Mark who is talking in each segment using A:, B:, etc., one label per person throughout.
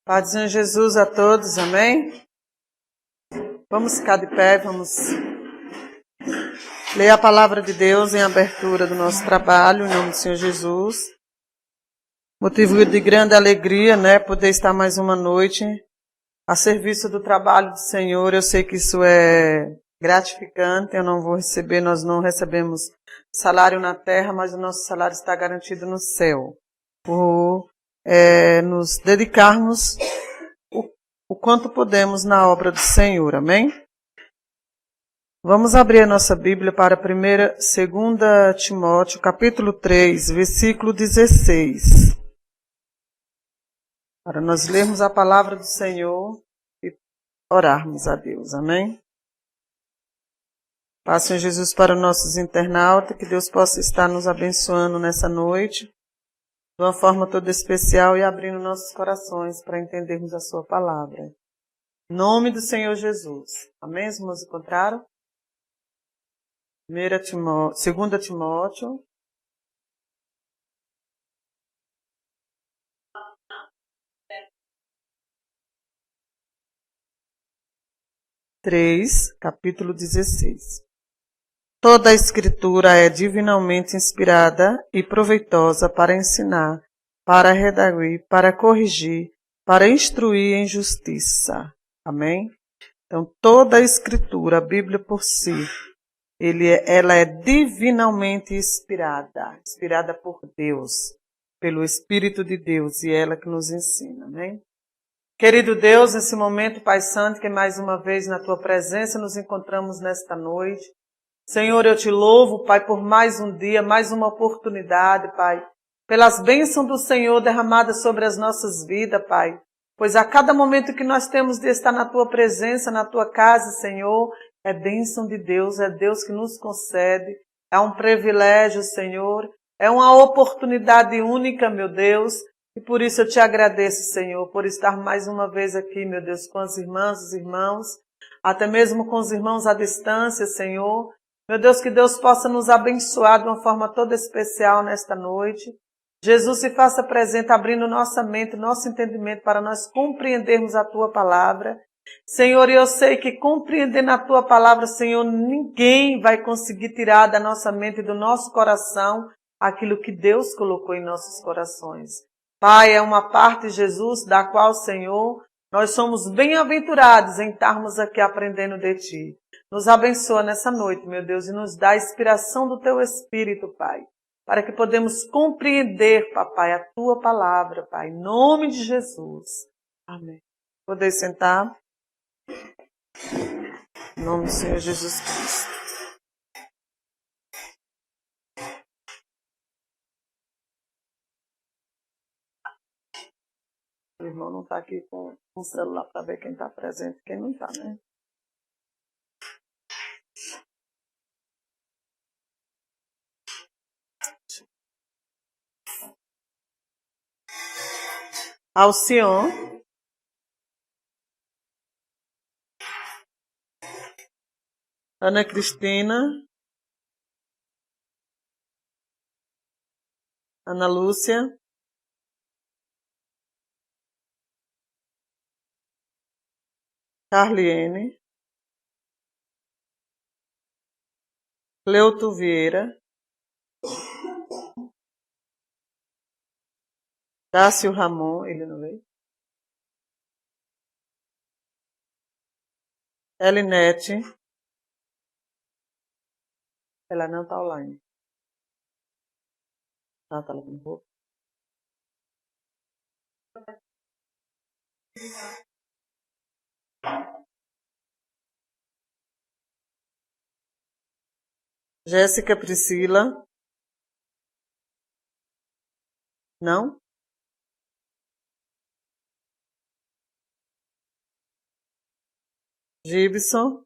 A: Paz do Senhor Jesus a todos, amém? Vamos ficar de pé, vamos ler a palavra de Deus em abertura do nosso trabalho, em nome do Senhor Jesus. Motivo de grande alegria, poder estar mais uma noite a serviço do trabalho do Senhor. Eu sei que isso é gratificante, nós não recebemos salário na terra, mas o nosso salário está garantido no céu. Por nos dedicarmos o quanto podemos na obra do Senhor, amém? Vamos abrir a nossa Bíblia para 2 Timóteo, capítulo 3, versículo 16. Para nós lermos a palavra do Senhor e orarmos a Deus, amém? Paz, Senhor Jesus, para os nossos internautas, que Deus possa estar nos abençoando nessa noite, de uma forma toda especial e abrindo nossos corações para entendermos a sua palavra. Em nome do Senhor Jesus. Amém? Os irmãos encontraram? 2 Timóteo. Capítulo 16. Toda a Escritura é divinamente inspirada e proveitosa para ensinar, para redarguir, para corrigir, para instruir em justiça. Amém? Então, toda a Escritura, a Bíblia por si, ela é divinamente inspirada por Deus, pelo Espírito de Deus, e ela que nos ensina. Amém? Querido Deus, nesse momento, Pai Santo, que mais uma vez na Tua presença nos encontramos nesta noite. Senhor, eu te louvo, Pai, por mais um dia, mais uma oportunidade, Pai, pelas bênçãos do Senhor derramadas sobre as nossas vidas, Pai, pois a cada momento que nós temos de estar na Tua presença, na Tua casa, Senhor, é bênção de Deus, é Deus que nos concede, é um privilégio, Senhor, é uma oportunidade única, meu Deus, e por isso eu te agradeço, Senhor, por estar mais uma vez aqui, meu Deus, com as irmãs, os irmãos, até mesmo com os irmãos à distância, Senhor. Meu Deus, que Deus possa nos abençoar de uma forma toda especial nesta noite. Jesus se faça presente, abrindo nossa mente, nosso entendimento para nós compreendermos a Tua palavra. Senhor, eu sei que compreendendo a Tua palavra, Senhor, ninguém vai conseguir tirar da nossa mente e do nosso coração aquilo que Deus colocou em nossos corações. Pai, é uma parte, Jesus, da qual, Senhor, nós somos bem-aventurados em estarmos aqui aprendendo de Ti. Nos abençoa nessa noite, meu Deus, e nos dá a inspiração do Teu Espírito, Pai, para que podemos compreender, Papai, a Tua palavra, Pai, em nome de Jesus. Amém. Poder sentar? Em nome do Senhor Jesus Cristo. O irmão não está aqui com o celular para ver quem está presente e quem não está, né? Alcion. Ana Cristina. Ana Lúcia. Carliene. Cleuto Vieira. Dácio Ramon, ele não veio? Elinete. Ela não está online. Tá lavando roupa. Jéssica Priscila. Não? Gibson.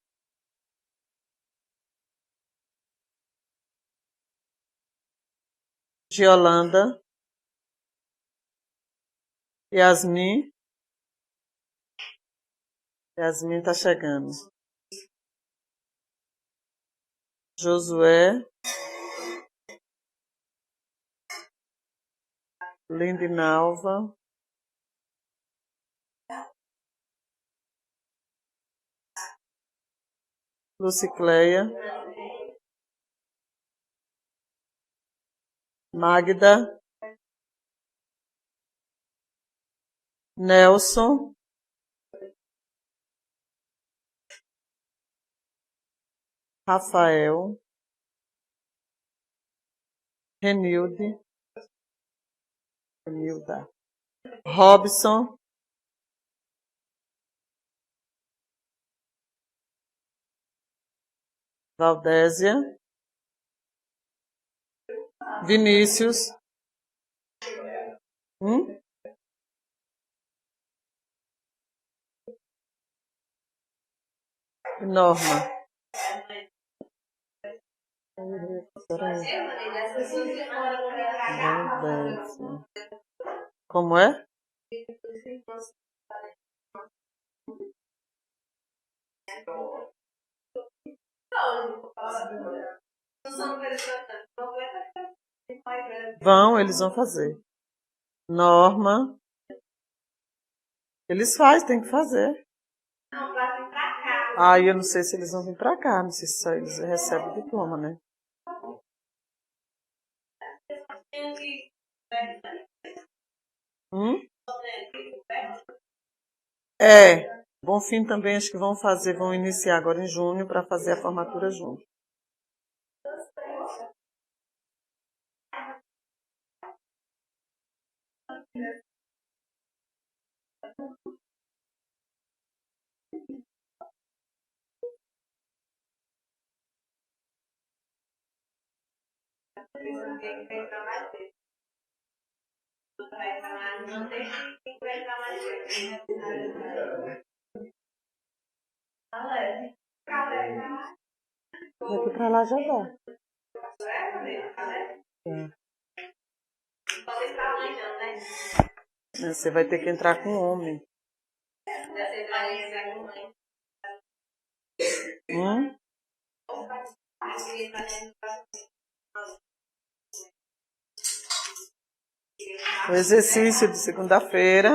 A: Giolanda. Yasmin. Yasmin está chegando. Josué. Lindinalva. Lucicleia, Magda, Nelson, Rafael, Renilda, Robson, Valdésia, Vinícius, Norma. Valdésia. Como é? Eles vão fazer. Norma. Eles fazem, tem que fazer.
B: Não, pra vir pra cá.
A: Eu não sei se eles vão vir pra cá, não sei se só eles recebem o diploma, né? Bonfim também acho que vão iniciar agora em junho para fazer a formatura junto. Daqui para lá já dá. Você vai ter que entrar com homem. O exercício de segunda-feira,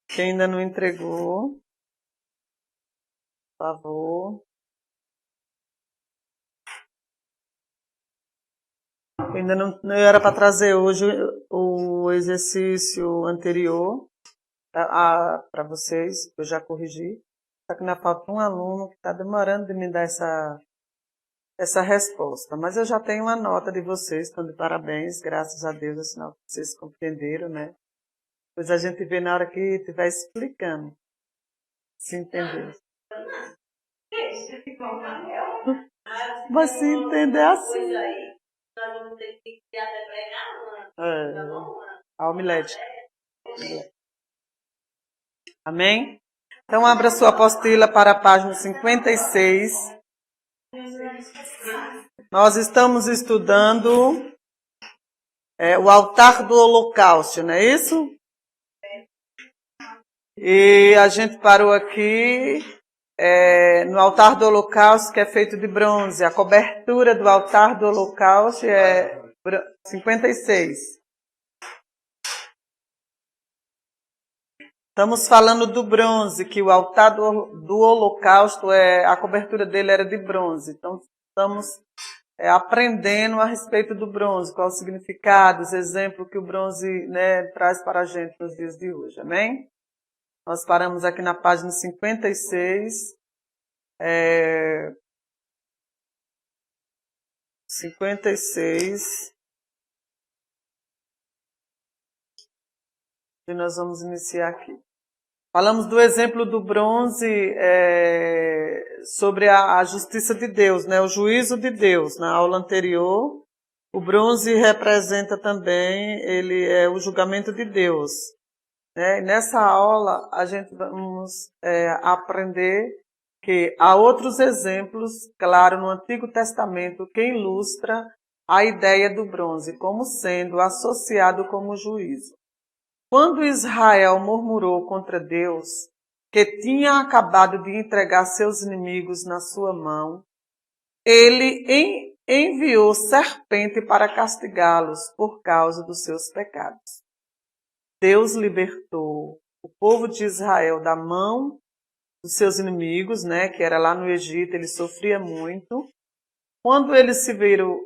A: quem ainda não entregou, por favor. Ainda não era para trazer hoje o exercício anterior para vocês, eu já corrigi. Só que ainda falta um aluno que está demorando de me dar essa resposta. Mas eu já tenho uma nota de vocês, estão de parabéns, graças a Deus, é sinal que vocês compreenderam, né? Depois a gente vê na hora que estiver explicando. Se entendeu. Mas se entender assim.
B: Nós vamos ter que até pregar, tá bom?
A: A homilética. Amém? Então, abra sua apostila para a página 56. Nós estamos estudando o altar do holocausto, não é isso? E a gente parou aqui no altar do holocausto, que é feito de bronze. A cobertura do altar do holocausto é 56. Estamos falando do bronze, que o altar do holocausto, a cobertura dele era de bronze. Então, estamos aprendendo a respeito do bronze, qual o significado, os exemplos que o bronze, né, traz para a gente nos dias de hoje. Amém? Nós paramos aqui na página 56. 56. E nós vamos iniciar aqui. Falamos do exemplo do bronze sobre a justiça de Deus, né? O juízo de Deus. Na aula anterior, o bronze representa também, ele é o julgamento de Deus. Né? E nessa aula, a gente vamos aprender que há outros exemplos, claro, no Antigo Testamento, que ilustra a ideia do bronze como sendo associado como juízo. Quando Israel murmurou contra Deus, que tinha acabado de entregar seus inimigos na sua mão, ele enviou serpente para castigá-los por causa dos seus pecados. Deus libertou o povo de Israel da mão dos seus inimigos, né, que era lá no Egito, ele sofria muito. Quando eles se viram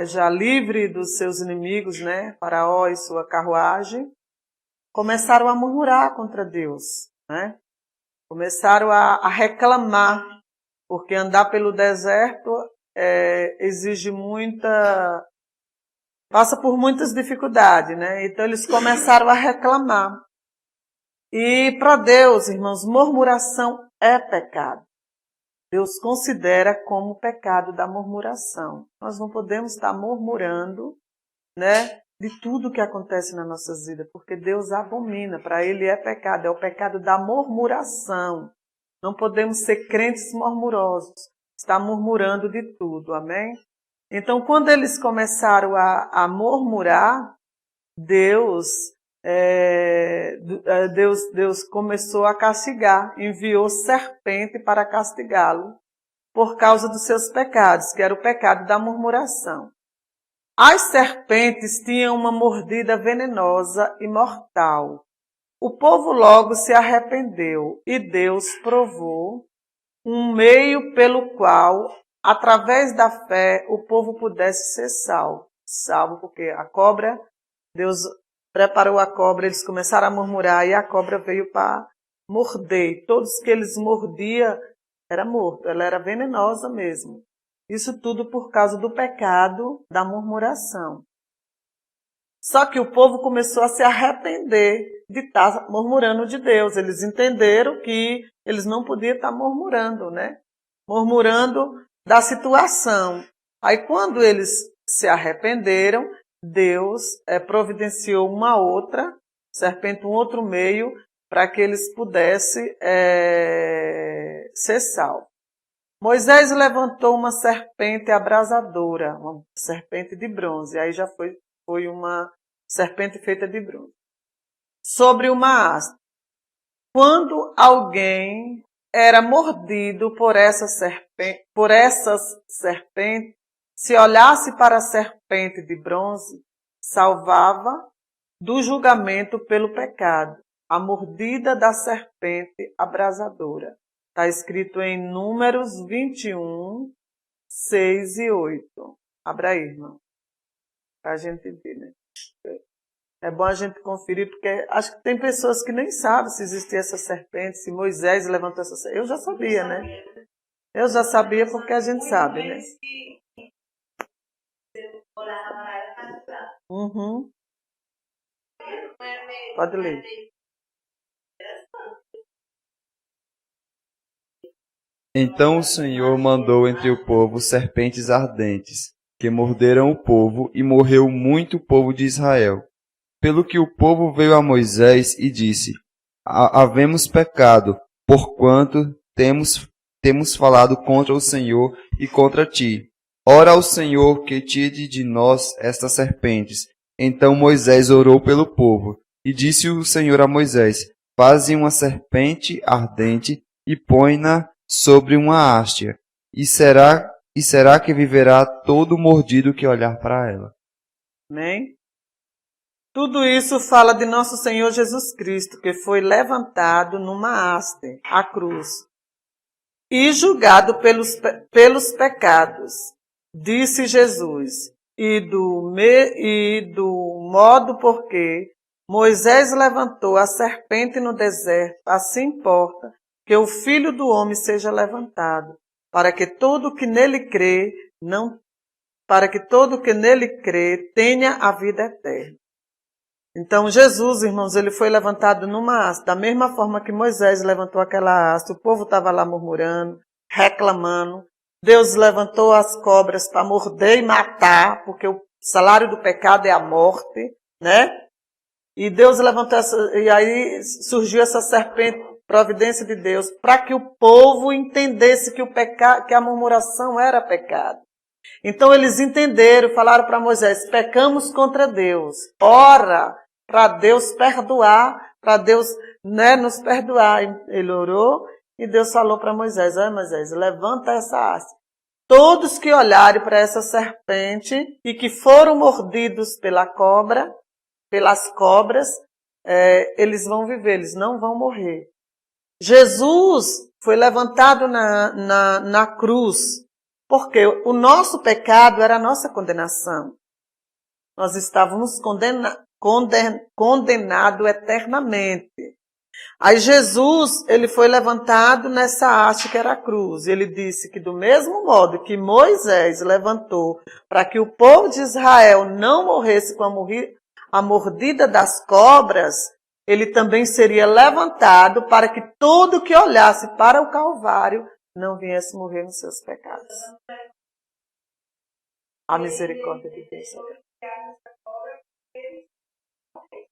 A: já livre dos seus inimigos, né, Faraó e sua carruagem, começaram a murmurar contra Deus, né? Começaram a reclamar, porque andar pelo deserto exige passa por muitas dificuldades, né? Então eles começaram a reclamar. E para Deus, irmãos, murmuração é pecado. Deus considera como pecado da murmuração. Nós não podemos estar murmurando, né, de tudo que acontece nas nossas vidas, porque Deus abomina, para Ele é pecado, é o pecado da murmuração. Não podemos ser crentes murmurosos, estar murmurando de tudo, amém? Então, quando eles começaram a murmurar, Deus começou a castigar, enviou serpente para castigá-lo por causa dos seus pecados, que era o pecado da murmuração. As serpentes tinham uma mordida venenosa e mortal. O povo logo se arrependeu e Deus provou um meio pelo qual, através da fé, o povo pudesse ser salvo. Salvo porque a cobra, Deus preparou a cobra, eles começaram a murmurar e a cobra veio para morder. Todos que eles mordiam era morto, ela era venenosa mesmo. Isso tudo por causa do pecado da murmuração. Só que o povo começou a se arrepender de estar murmurando de Deus. Eles entenderam que eles não podiam estar murmurando, né? Murmurando da situação. Aí quando eles se arrependeram, Deus providenciou uma outra serpente, um outro meio, para que eles pudessem ser salvos. Moisés levantou uma serpente abrasadora, uma serpente de bronze. Aí já foi uma serpente feita de bronze. Sobre uma haste. Quando alguém era mordido por essas serpentes, se olhasse para a serpente de bronze, salvava do julgamento pelo pecado, a mordida da serpente abrasadora. Está escrito em Números 21, 6 e 8. Abra aí, irmão. Para a gente ver, né? É bom a gente conferir, porque acho que tem pessoas que nem sabem se existia essa serpente, se Moisés levantou essa serpente. Eu já sabia, né? Eu já sabia porque a gente sabe, né? Uhum. Pode ler.
C: Então o Senhor mandou entre o povo serpentes ardentes, que morderam o povo, e morreu muito o povo de Israel. Pelo que o povo veio a Moisés e disse: havemos pecado, porquanto temos falado contra o Senhor e contra ti. Ora ao Senhor que tire de nós estas serpentes. Então Moisés orou pelo povo, e disse o Senhor a Moisés: faze uma serpente ardente e põe-na sobre uma haste, e será que viverá todo mordido que olhar para ela.
A: Amém? Tudo isso fala de nosso Senhor Jesus Cristo, que foi levantado numa haste, a cruz, e julgado pelos pecados, disse Jesus, e do modo porque Moisés levantou a serpente no deserto, assim importa que o Filho do Homem seja levantado, para que todo que nele crê tenha a vida eterna. Então Jesus, irmãos, ele foi levantado numa haste, da mesma forma que Moisés levantou aquela haste, o povo estava lá murmurando, reclamando. Deus levantou as cobras para morder e matar, porque o salário do pecado é a morte, né? E Deus levantou e aí surgiu essa serpente, providência de Deus, para que o povo entendesse que a murmuração era pecado. Então eles entenderam, falaram para Moisés: pecamos contra Deus. Ora para Deus perdoar, para Deus, né, nos perdoar. Ele orou e Deus falou para Moisés: Moisés, levanta essa haste. Todos que olharem para essa serpente e que foram mordidos pelas cobras, eles vão viver, eles não vão morrer. Jesus foi levantado na cruz, porque o nosso pecado era a nossa condenação. Nós estávamos condenados eternamente. Aí Jesus, ele foi levantado nessa haste que era a cruz. Ele disse que do mesmo modo que Moisés levantou para que o povo de Israel não morresse com a mordida das cobras, ele também seria levantado para que todo que olhasse para o Calvário não viesse morrer nos seus pecados. A misericórdia de Deus.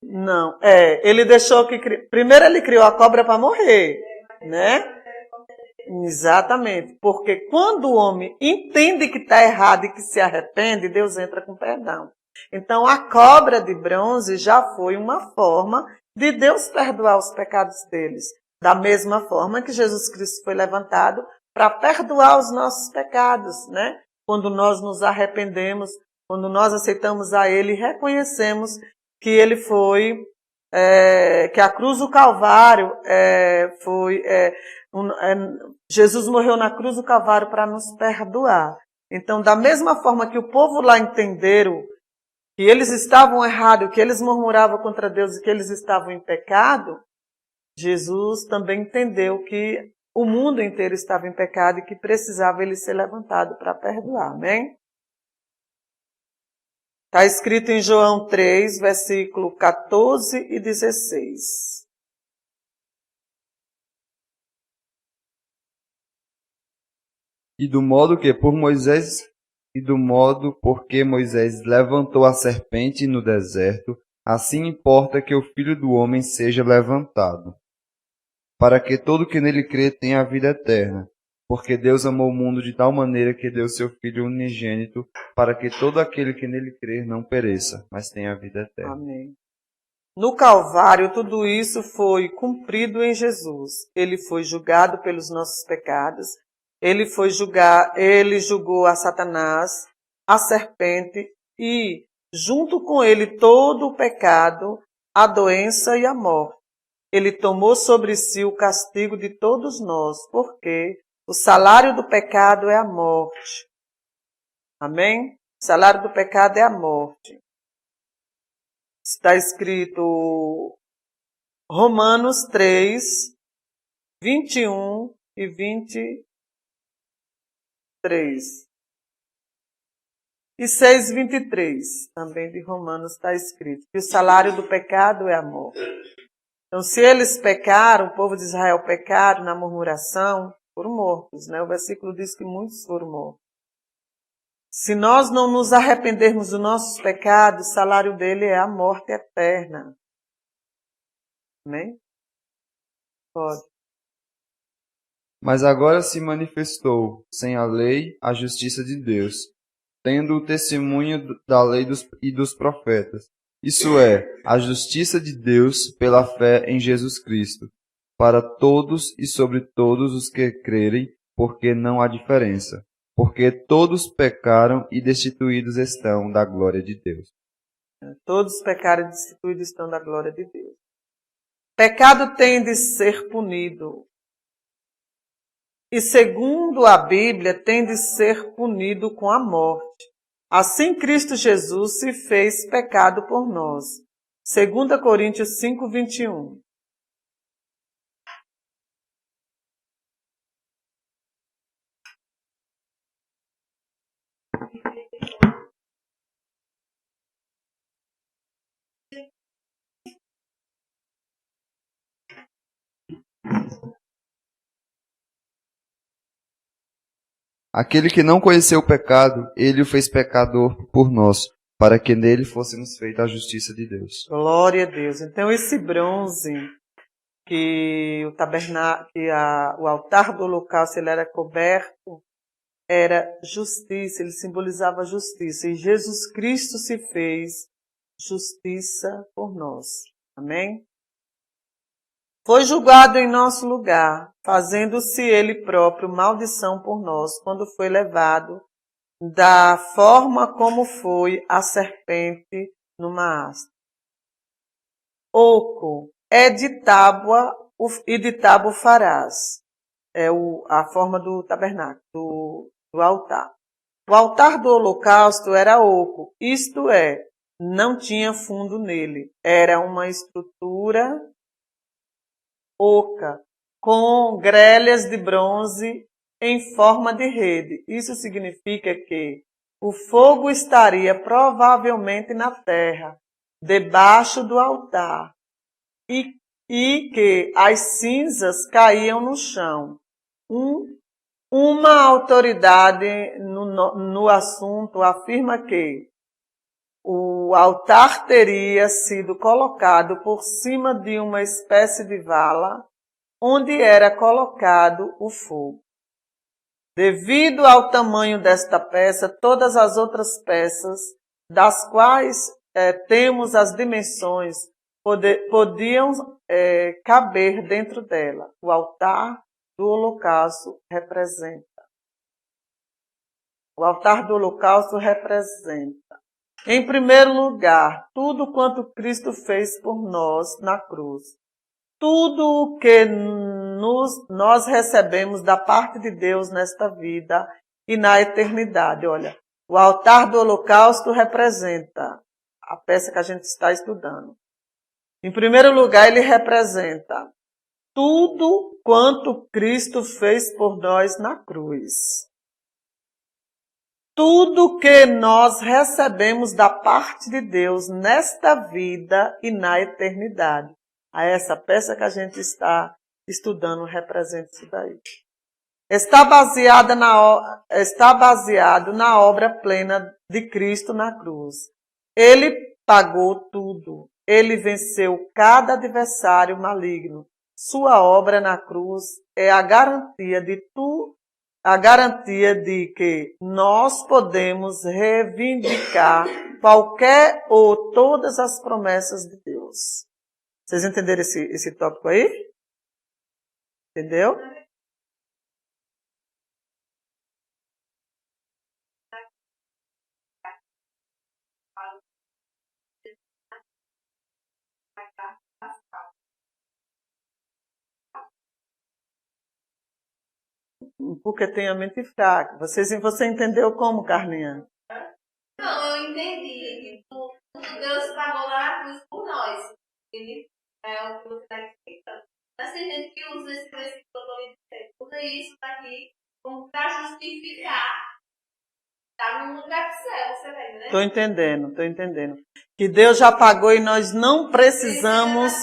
A: Não, ele deixou que... Primeiro ele criou a cobra para morrer, né? Exatamente, porque quando o homem entende que está errado e que se arrepende, Deus entra com perdão. Então a cobra de bronze já foi uma forma de Deus perdoar os pecados deles. Da mesma forma que Jesus Cristo foi levantado para perdoar os nossos pecados, né? Quando nós nos arrependemos, quando nós aceitamos a Ele e reconhecemos que Ele foi, que a cruz do Calvário Jesus morreu na cruz do Calvário para nos perdoar. Então, da mesma forma que o povo lá entenderam que eles estavam errados, que eles murmuravam contra Deus e que eles estavam em pecado, Jesus também entendeu que o mundo inteiro estava em pecado e que precisava ele ser levantado para perdoar, amém? Está escrito em João 3, versículo 14 e 16.
C: E do modo porque Moisés levantou a serpente no deserto, assim importa que o Filho do Homem seja levantado, para que todo que nele crê tenha a vida eterna. Porque Deus amou o mundo de tal maneira que deu seu Filho unigênito, para que todo aquele que nele crer não pereça, mas tenha a vida eterna.
A: Amém. No Calvário, tudo isso foi cumprido em Jesus. Ele foi julgado pelos nossos pecados. Ele julgou a Satanás, a serpente e, junto com ele, todo o pecado, a doença e a morte. Ele tomou sobre si o castigo de todos nós, porque o salário do pecado é a morte. Amém? O salário do pecado é a morte. Está escrito Romanos 3, 21 e 23. E 6, 23, também de Romanos está escrito que o salário do pecado é a morte. Então, se eles pecaram, o povo de Israel pecaram na murmuração, foram mortos, né? O versículo diz que muitos foram mortos. Se nós não nos arrependermos dos nossos pecados, o salário dele é a morte eterna. Amém? Pode.
C: Mas agora se manifestou, sem a lei, a justiça de Deus, tendo o testemunho da lei e dos profetas. Isso é, a justiça de Deus pela fé em Jesus Cristo, para todos e sobre todos os que crerem, porque não há diferença. Porque todos pecaram e destituídos estão da glória de Deus.
A: Todos pecaram e destituídos estão da glória de Deus. Pecado tem de ser punido. E segundo a Bíblia, tem de ser punido com a morte. Assim Cristo Jesus se fez pecado por nós. 2 Coríntios 5, 21.
C: Aquele que não conheceu o pecado, ele o fez pecador por nós, para que nele fôssemos feitos a justiça de Deus.
A: Glória a Deus. Então esse bronze que o altar do holocausto ele era coberto, era justiça, ele simbolizava justiça. E Jesus Cristo se fez justiça por nós. Amém? Foi julgado em nosso lugar, fazendo-se ele próprio maldição por nós, quando foi levado da forma como foi a serpente numa haste. Oco é de tábua e de tábua farás. É a forma do tabernáculo, do altar. O altar do holocausto era oco, isto é, não tinha fundo nele. Era uma estrutura oca, com grelhas de bronze em forma de rede. Isso significa que o fogo estaria provavelmente na terra, debaixo do altar, e que as cinzas caíam no chão. Uma autoridade no assunto afirma que o altar teria sido colocado por cima de uma espécie de vala, onde era colocado o fogo. Devido ao tamanho desta peça, todas as outras peças, das quais temos as dimensões, podiam caber dentro dela. O altar do holocausto representa. O altar do holocausto representa, em primeiro lugar, tudo quanto Cristo fez por nós na cruz. Tudo o que nós recebemos da parte de Deus nesta vida e na eternidade. Olha, o altar do holocausto representa a peça que a gente está estudando. Em primeiro lugar, ele representa tudo quanto Cristo fez por nós na cruz. Tudo que nós recebemos da parte de Deus nesta vida e na eternidade. A essa peça que a gente está estudando representa isso daí. Está baseado na obra plena de Cristo na cruz. Ele pagou tudo. Ele venceu cada adversário maligno. Sua obra na cruz é a garantia de que nós podemos reivindicar qualquer ou todas as promessas de Deus. Vocês entenderam esse tópico aí? Entendeu? Porque tem a mente fraca. Você entendeu como, Carlinha?
B: Não, eu entendi. Deus pagou lá na cruz por nós. Ele é o que você está explicando. Mas tem gente que usa esse versículo que eu estou dizendo. Usa isso aqui como para justificar. Está no lugar do céu, você vê, né?
A: Estou entendendo. Que Deus já pagou e nós não precisamos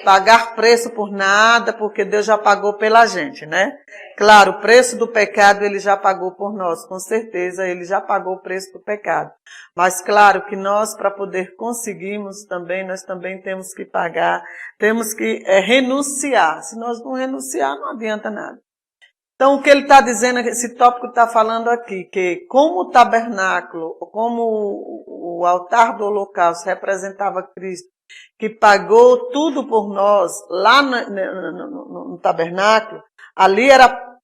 A: pagar preço por nada, porque Deus já pagou pela gente, né? Claro, o preço do pecado Ele já pagou por nós, com certeza Ele já pagou o preço do pecado. Mas claro que nós, para poder conseguirmos também, nós também temos que pagar, temos que renunciar. Se nós não renunciar, não adianta nada. Então, o que ele está dizendo, esse tópico está falando aqui, que como o tabernáculo, como o altar do holocausto representava Cristo, que pagou tudo por nós, lá no tabernáculo, ali era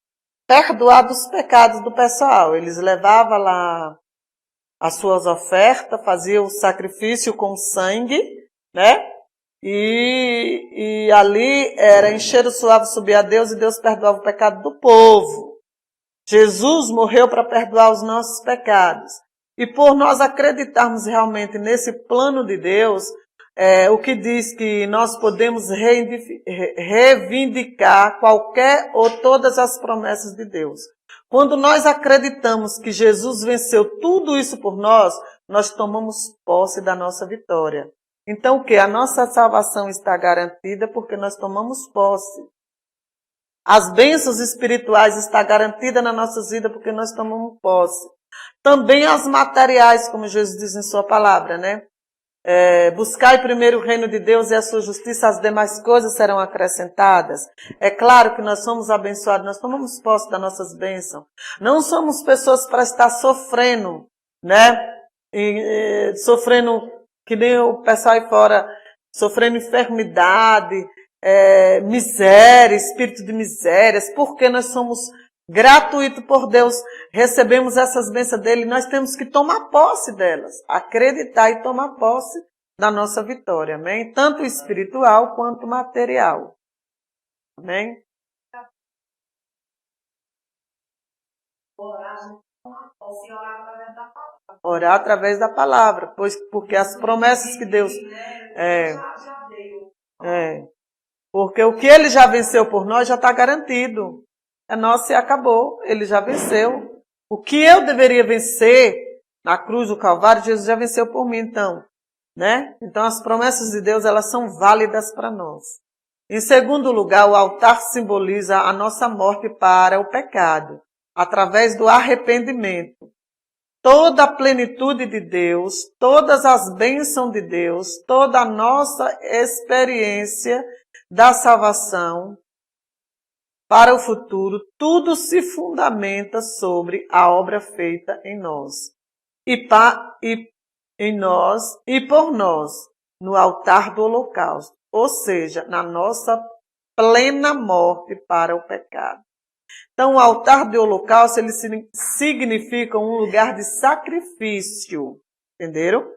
A: perdoado os pecados do pessoal. Eles levavam lá as suas ofertas, faziam o sacrifício com sangue, né? E ali era encher o suave, subir a Deus, e Deus perdoava o pecado do povo. Jesus morreu para perdoar os nossos pecados. E por nós acreditarmos realmente nesse plano de Deus, o que diz que nós podemos reivindicar qualquer ou todas as promessas de Deus. Quando nós acreditamos que Jesus venceu tudo isso por nós, nós tomamos posse da nossa vitória. Então o que? A nossa salvação está garantida porque nós tomamos posse. As bênçãos espirituais estão garantidas na nossa vida porque nós tomamos posse. Também as materiais, como Jesus diz em sua palavra, né? Buscai primeiro o reino de Deus e a sua justiça, as demais coisas serão acrescentadas. É claro que nós somos abençoados, nós tomamos posse das nossas bênçãos. Não somos pessoas para estar sofrendo, né? Sofrendo, que nem o pessoal aí fora, sofrendo enfermidade, miséria, espírito de misérias, porque nós somos gratuito por Deus, recebemos essas bênçãos dele, nós temos que tomar posse delas, acreditar e tomar posse da nossa vitória, amém? Tanto espiritual quanto material, amém? Orar através da palavra, porque as promessas que Deus... Porque o que Ele já venceu por nós já está garantido. É nosso e acabou, Ele já venceu. O que eu deveria vencer na cruz do Calvário, Jesus já venceu por mim, então. Né? Então as promessas de Deus, elas são válidas para nós. Em segundo lugar, o altar simboliza a nossa morte para o pecado, através do arrependimento. Toda a plenitude de Deus, todas as bênçãos de Deus, toda a nossa experiência da salvação para o futuro, tudo se fundamenta sobre a obra feita em nós. Em nós e por nós, no altar do holocausto, ou seja, na nossa plena morte para o pecado. Então, o altar do holocausto, ele significa um lugar de sacrifício, entenderam?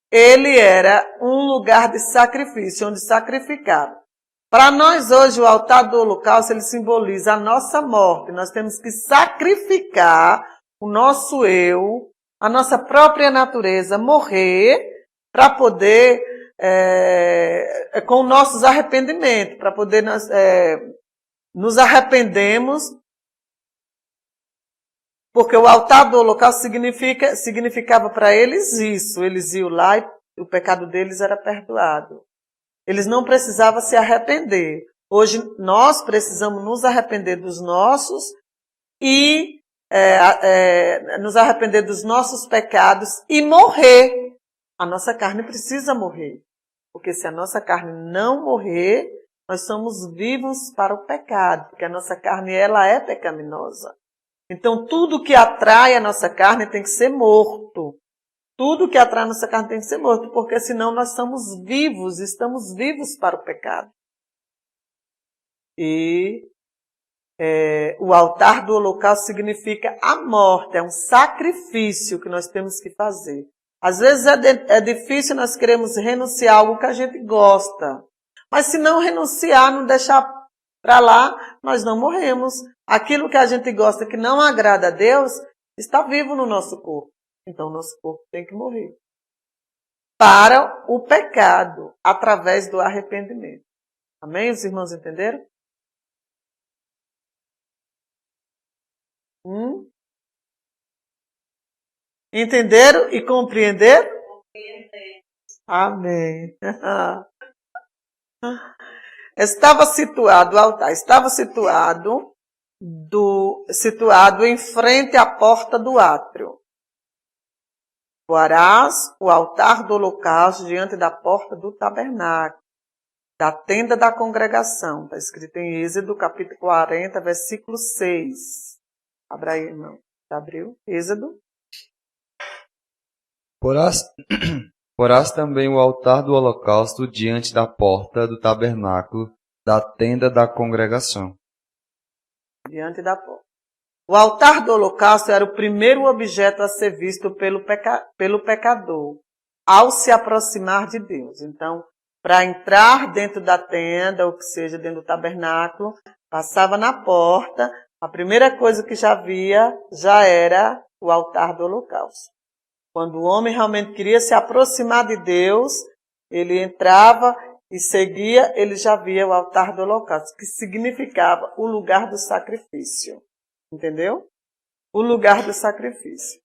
A: Ele era um lugar de sacrifício, onde sacrificaram. Para nós hoje, o altar do holocausto, ele simboliza a nossa morte. Nós temos que sacrificar o nosso eu, a nossa própria natureza, morrer para poder, com nossos arrependimentos, para poder nos arrependemos, porque o altar do holocausto significava para eles isso. Eles iam lá e o pecado deles era perdoado. Eles não precisavam se arrepender. Hoje nós precisamos nos arrepender dos nossos e nos arrepender dos nossos pecados e morrer. A nossa carne precisa morrer. Porque se a nossa carne não morrer, nós somos vivos para o pecado. Porque a nossa carne, ela é pecaminosa. Então, tudo que atrai a nossa carne tem que ser morto. Tudo que atrai a nossa carne tem que ser morto. Porque senão nós estamos vivos para o pecado. E o altar do holocausto significa a morte, é um sacrifício que nós temos que fazer. Às vezes é difícil nós queremos renunciar a algo que a gente gosta. Mas se não renunciar, não deixar para lá, nós não morremos. Aquilo que a gente gosta, que não agrada a Deus, está vivo no nosso corpo. Então, nosso corpo tem que morrer. Para o pecado, através do arrependimento. Amém? Os irmãos entenderam? Entenderam e compreenderam? Amém. O altar estava situado em frente à porta do átrio. Porás o altar do holocausto diante da porta do tabernáculo, da tenda da congregação. Está escrito em Êxodo, capítulo 40, versículo 6. Abra aí, irmão. Já abriu? Êxodo.
C: Porás também o altar do holocausto diante da porta do tabernáculo, da tenda da congregação.
A: Diante da porta. O altar do holocausto era o primeiro objeto a ser visto pelo pecador, ao se aproximar de Deus. Então, para entrar dentro da tenda, ou que seja, dentro do tabernáculo, passava na porta, a primeira coisa que já via já era o altar do holocausto. Quando o homem realmente queria se aproximar de Deus, ele entrava e seguia, ele já via o altar do holocausto, que significava o lugar do sacrifício. Entendeu? O lugar do sacrifício.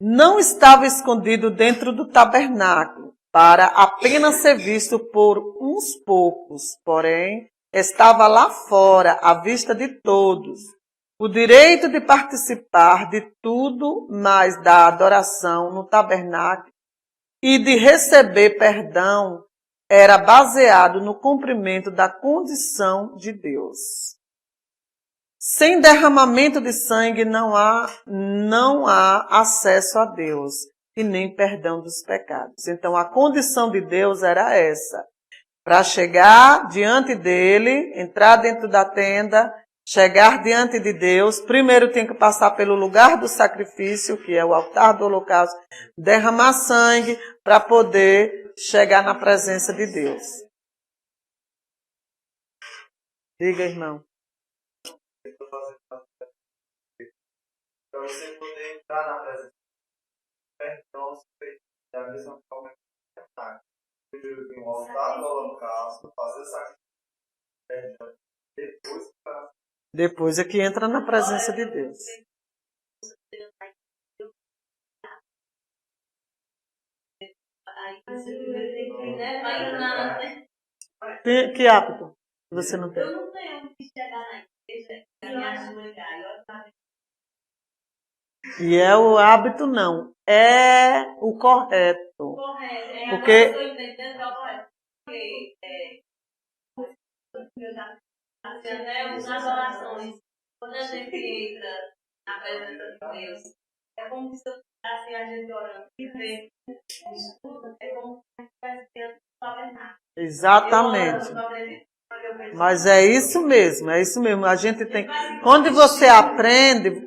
A: Não estava escondido dentro do tabernáculo, para apenas ser visto por uns poucos, porém, estava lá fora, à vista de todos. O direito de participar de tudo mais da adoração no tabernáculo e de receber perdão era baseado no cumprimento da condição de Deus. Sem derramamento de sangue não há acesso a Deus e nem perdão dos pecados. Então a condição de Deus era essa. Para chegar diante dele, entrar dentro da tenda, chegar diante de Deus, primeiro tem que passar pelo lugar do sacrifício, que é o altar do holocausto, derramar sangue para poder chegar na presença de Deus. Diga, irmão. Para você poder entrar na presença de Deus, da mesma forma que está. Primeiro tem o altar do holocausto, fazer sacrifício. Depois é que entra na presença de Deus. Que hábito você não tem?
B: Eu não tenho que chegar na igreja e me ajoelhar.
A: E é o hábito, não. É o correto.
B: Correto.
A: Porque
B: Eu estou entendendo que é o correto. Porque nas orações, quando a gente entra na presença de Deus, é como se eu estivesse a gente orando e ver, escuta, é como se a gente estivesse dentro do tabernáculo.
A: Exatamente. Mas é isso mesmo, é isso mesmo. A gente tem. Quando você aprende,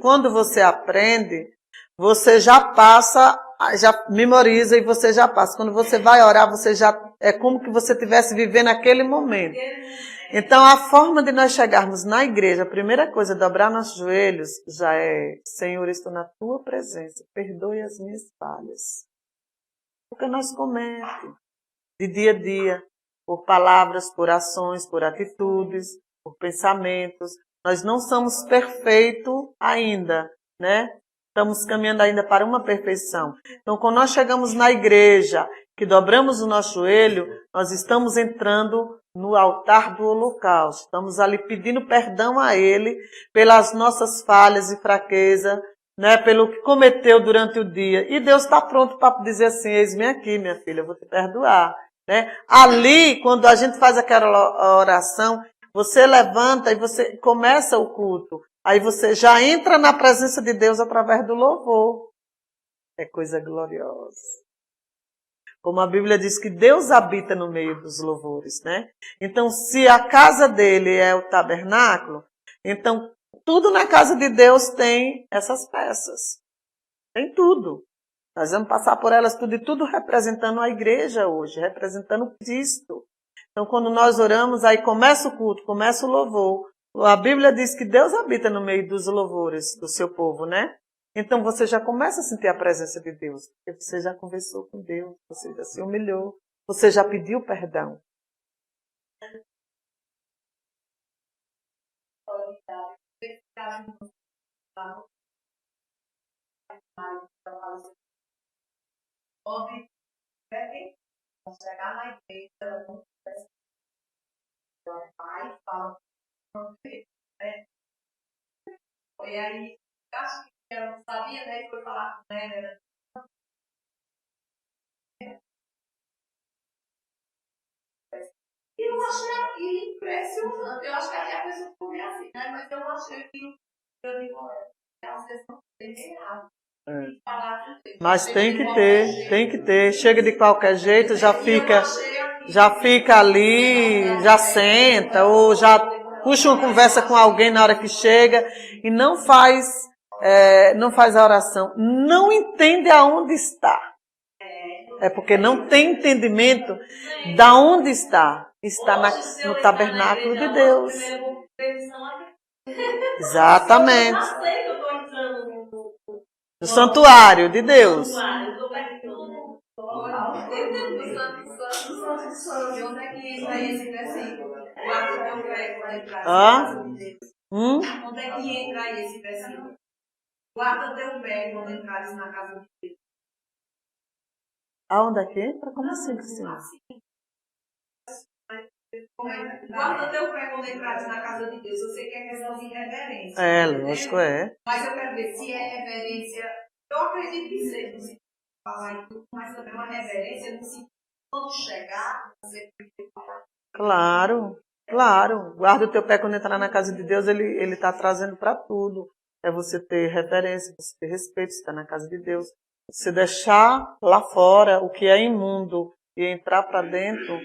A: você já passa, já memoriza e você já passa. Quando você vai orar, você já é como que você estivesse vivendo aquele momento. Então, a forma de nós chegarmos na igreja, a primeira coisa, dobrar nossos joelhos, já é: Senhor, estou na tua presença, perdoe as minhas falhas. Porque nós cometemos de dia a dia, por palavras, por ações, por atitudes, por pensamentos. Nós não somos perfeitos ainda, né? Estamos caminhando ainda para uma perfeição. Então, quando nós chegamos na igreja, que dobramos o nosso joelho, nós estamos entrando no altar do holocausto. Estamos ali pedindo perdão a Ele pelas nossas falhas e fraquezas, né? Pelo que cometeu durante o dia. E Deus está pronto para dizer assim: eis-me aqui, minha filha, eu vou te perdoar. Né? Ali, quando a gente faz aquela oração, você levanta e você começa o culto. Aí você já entra na presença de Deus através do louvor. É coisa gloriosa. Como a Bíblia diz que Deus habita no meio dos louvores, né? Então, se a casa dele é o tabernáculo, então tudo na casa de Deus tem essas peças. Tem tudo. Nós vamos passar por elas tudo e tudo representando a igreja hoje, representando Cristo. Então, quando nós oramos, aí começa o culto, começa o louvor. A Bíblia diz que Deus habita no meio dos louvores do seu povo, né? Então, você já começa a sentir a presença de Deus. Porque você já conversou com Deus, você já se humilhou, você já pediu perdão.
B: Homem, vamos chegar na igreja, ela não conversa. Ela vai e fala, não vê, né? E aí, acho que ela não sabia, né? Que foi falar com ela. E eu achei impressionante. Eu acho que até a pessoa ficou meio assim, né? Mas eu achei que eu digo, é uma sessão errada.
A: Mas tem que ter. Chega de qualquer jeito, já fica ali, já senta, ou já puxa uma conversa com alguém na hora que chega e não faz a oração. Não entende aonde está. É porque não tem entendimento de onde está. Está no tabernáculo de Deus. Exatamente. No santuário de Deus.
B: Onde é que entra esse versículo? Guarda teu pé quando entrares na casa de Deus.
A: Aonde é que entra? Como assim?
B: Guarda teu pé quando entrares na casa de Deus. Você quer questão de reverência.
A: É, lógico, é.
B: Mas eu quero ver se é reverência. Eu acredito que seja. Mas também uma reverência no sentido de quando chegar, você tem falar.
A: Claro. Guarda o teu pé quando entrar na casa de Deus, ele está trazendo para tudo. É você ter reverência, você ter respeito, você está na casa de Deus. Você deixar lá fora o que é imundo e entrar para dentro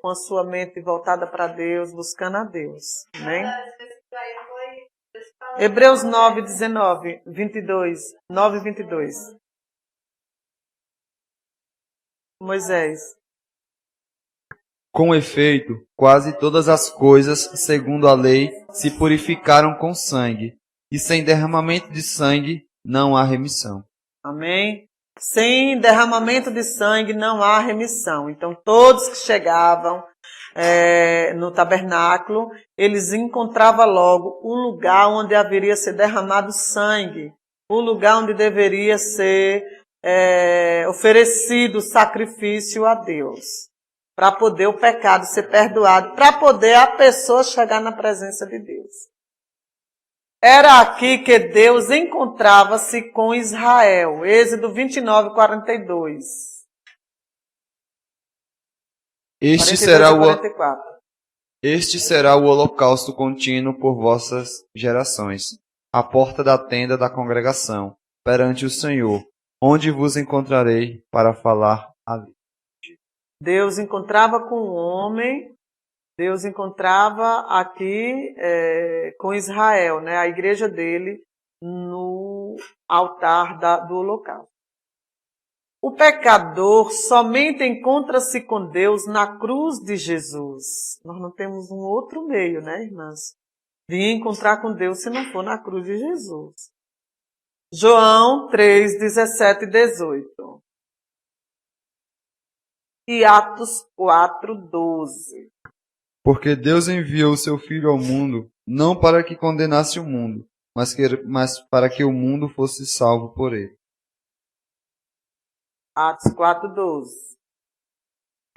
A: com a sua mente voltada para Deus, buscando a Deus. Né? Hebreus 9, 19, 22. 9, 22. Moisés.
C: Com efeito, quase todas as coisas, segundo a lei, se purificaram com sangue, e sem derramamento de sangue não há remissão.
A: Amém? Sem derramamento de sangue não há remissão. Então, todos que chegavam no tabernáculo, eles encontravam logo o lugar onde haveria ser derramado sangue, o lugar onde deveria ser oferecido sacrifício a Deus, para poder o pecado ser perdoado, para poder a pessoa chegar na presença de Deus. Era aqui que Deus encontrava-se com Israel. Êxodo 29, 42.
C: Este
A: 42
C: será o holocausto contínuo por vossas gerações, à porta da tenda da congregação, perante o Senhor, onde vos encontrarei para falar ali.
A: Deus encontrava com o homem, Deus encontrava aqui com Israel, né, a igreja dele, no altar do holocausto. O pecador somente encontra-se com Deus na cruz de Jesus. Nós não temos um outro meio, né, irmãs, de encontrar com Deus se não for na cruz de Jesus. João 3, 17 e 18. E Atos 4, 12.
C: Porque Deus enviou o seu Filho ao mundo, não para que condenasse o mundo, mas para que o mundo fosse salvo por ele.
A: Atos 4, 12.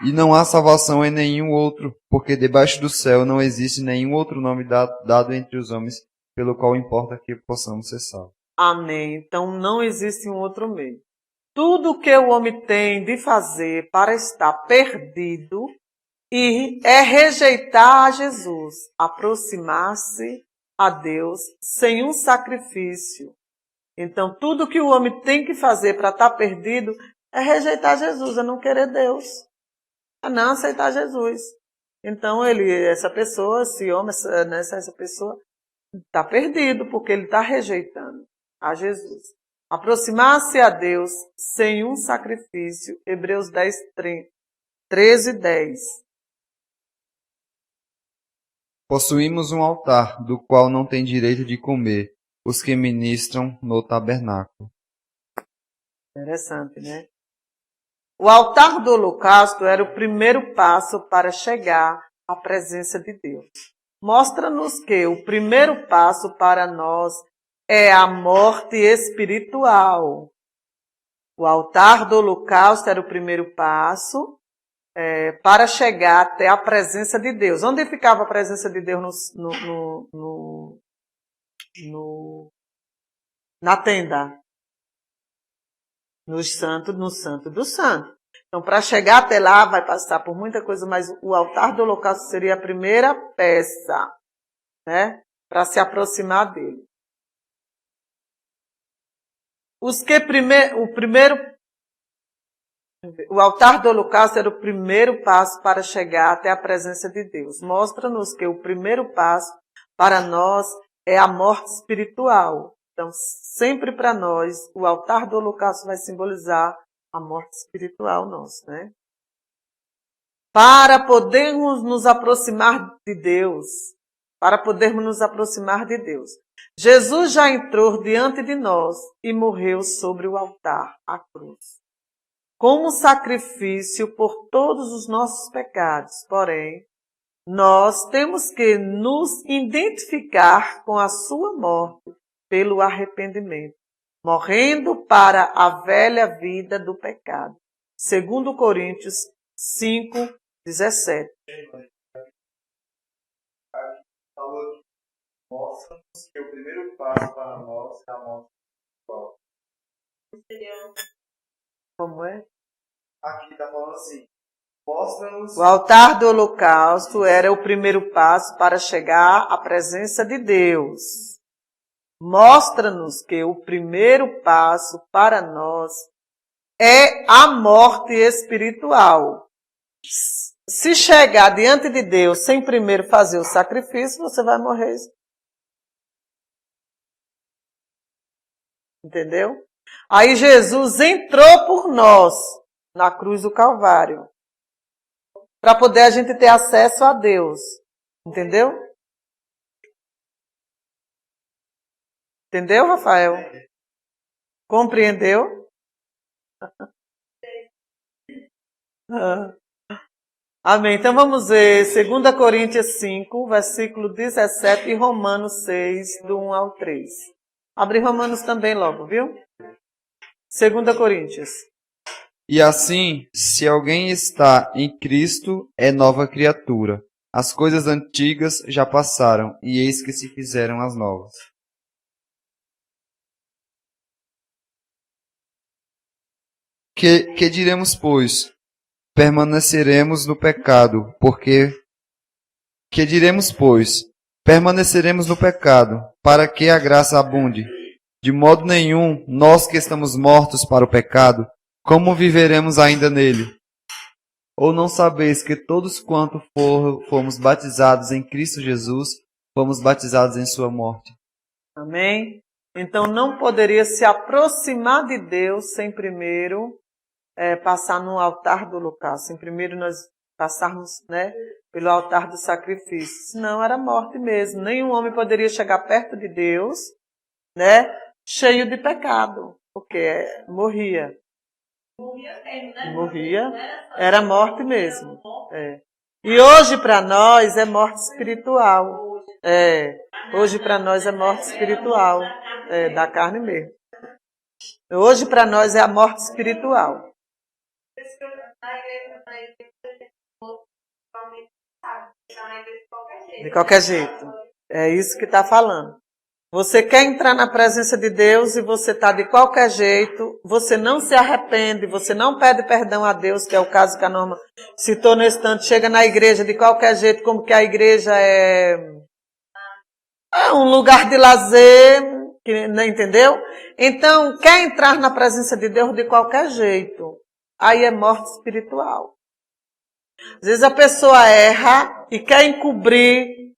C: E não há salvação em nenhum outro, porque debaixo do céu não existe nenhum outro nome dado entre os homens, pelo qual importa que possamos ser salvos. Amém.
A: Então não existe um outro meio. Tudo o que o homem tem de fazer para estar perdido é rejeitar a Jesus, aproximar-se a Deus sem um sacrifício. Então tudo que o homem tem que fazer para estar perdido é rejeitar Jesus, é não querer Deus, é não aceitar Jesus. Então essa pessoa está perdido porque ele está rejeitando a Jesus. Aproximar-se a Deus sem um sacrifício. Hebreus 10, 13 e 10.
C: Possuímos um altar, do qual não tem direito de comer os que ministram no tabernáculo.
A: Interessante, né? O altar do holocausto era o primeiro passo para chegar à presença de Deus. Mostra-nos que o primeiro passo para nós é a morte espiritual. O altar do holocausto era o primeiro passo para chegar até a presença de Deus. Onde ficava a presença de Deus na tenda? No santo do santo. Então, para chegar até lá, vai passar por muita coisa, mas o altar do holocausto seria a primeira peça, né, para se aproximar dele. O altar do holocausto era o primeiro passo para chegar até a presença de Deus. Mostra-nos que o primeiro passo para nós é a morte espiritual. Então, sempre para nós, o altar do holocausto vai simbolizar a morte espiritual nossa, né? Para podermos nos aproximar de Deus, Jesus já entrou diante de nós e morreu sobre o altar, a cruz, como sacrifício por todos os nossos pecados. Porém, nós temos que nos identificar com a sua morte pelo arrependimento, morrendo para a velha vida do pecado. 2 Coríntios 5, 17.
C: Mostra-nos que o primeiro passo para nós é a morte espiritual.
A: Como é?
C: Aqui está falando assim. Mostra-nos.
A: O altar do holocausto era o primeiro passo para chegar à presença de Deus. Mostra-nos que o primeiro passo para nós é a morte espiritual. Se chegar diante de Deus sem primeiro fazer o sacrifício, você vai morrer. Entendeu? Aí Jesus entrou por nós na cruz do Calvário, para poder a gente ter acesso a Deus. Entendeu? Entendeu, Rafael? Compreendeu? Amém. Então vamos ver 2 Coríntios 5, versículo 17 e Romanos 6, do 1 ao 3. Abre Romanos também logo, viu? 2 Coríntios.
C: E assim, se alguém está em Cristo, é nova criatura. As coisas antigas já passaram, e eis que se fizeram as novas. Que diremos, pois? Permaneceremos no pecado, porque... Que diremos, pois? Permaneceremos no pecado, para que a graça abunde. De modo nenhum, nós que estamos mortos para o pecado, como viveremos ainda nele? Ou não sabeis que todos quanto fomos batizados em Cristo Jesus, fomos batizados em sua morte?
A: Amém? Então não poderia se aproximar de Deus sem primeiro passar no altar do holocausto, sem primeiro nós passarmos, né, pelo altar do sacrifício. Senão era morte mesmo. Nenhum homem poderia chegar perto de Deus, né, cheio de pecado, porque morria. Morria, era morte mesmo. E hoje para nós é morte espiritual. Hoje para nós é morte espiritual, da carne mesmo. Hoje para nós é a morte espiritual. De qualquer jeito. É isso que está falando. Você quer entrar na presença de Deus e você está de qualquer jeito, você não se arrepende, você não pede perdão a Deus, que é o caso que a Norma citou nesse instante, chega na igreja de qualquer jeito, como que a igreja é um lugar de lazer, entendeu? Então, quer entrar na presença de Deus de qualquer jeito, aí é morte espiritual. Às vezes a pessoa erra e quer encobrir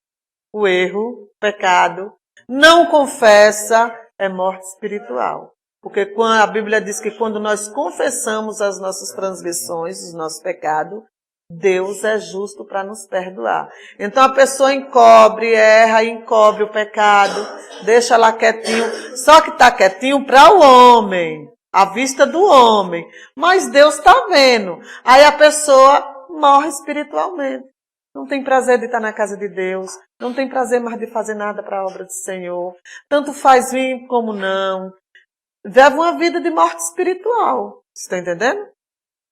A: o erro, o pecado, não confessa, é morte espiritual. Porque a Bíblia diz que quando nós confessamos as nossas transgressões, os nossos pecados, Deus é justo para nos perdoar. Então a pessoa encobre, erra, encobre o pecado, deixa lá quietinho. Só que está quietinho para o homem, à vista do homem. Mas Deus está vendo. Aí a pessoa morre espiritualmente. Não tem prazer de estar na casa de Deus. Não tem prazer mais de fazer nada para a obra do Senhor. Tanto faz vir como não. Vive uma vida de morte espiritual. Você está entendendo?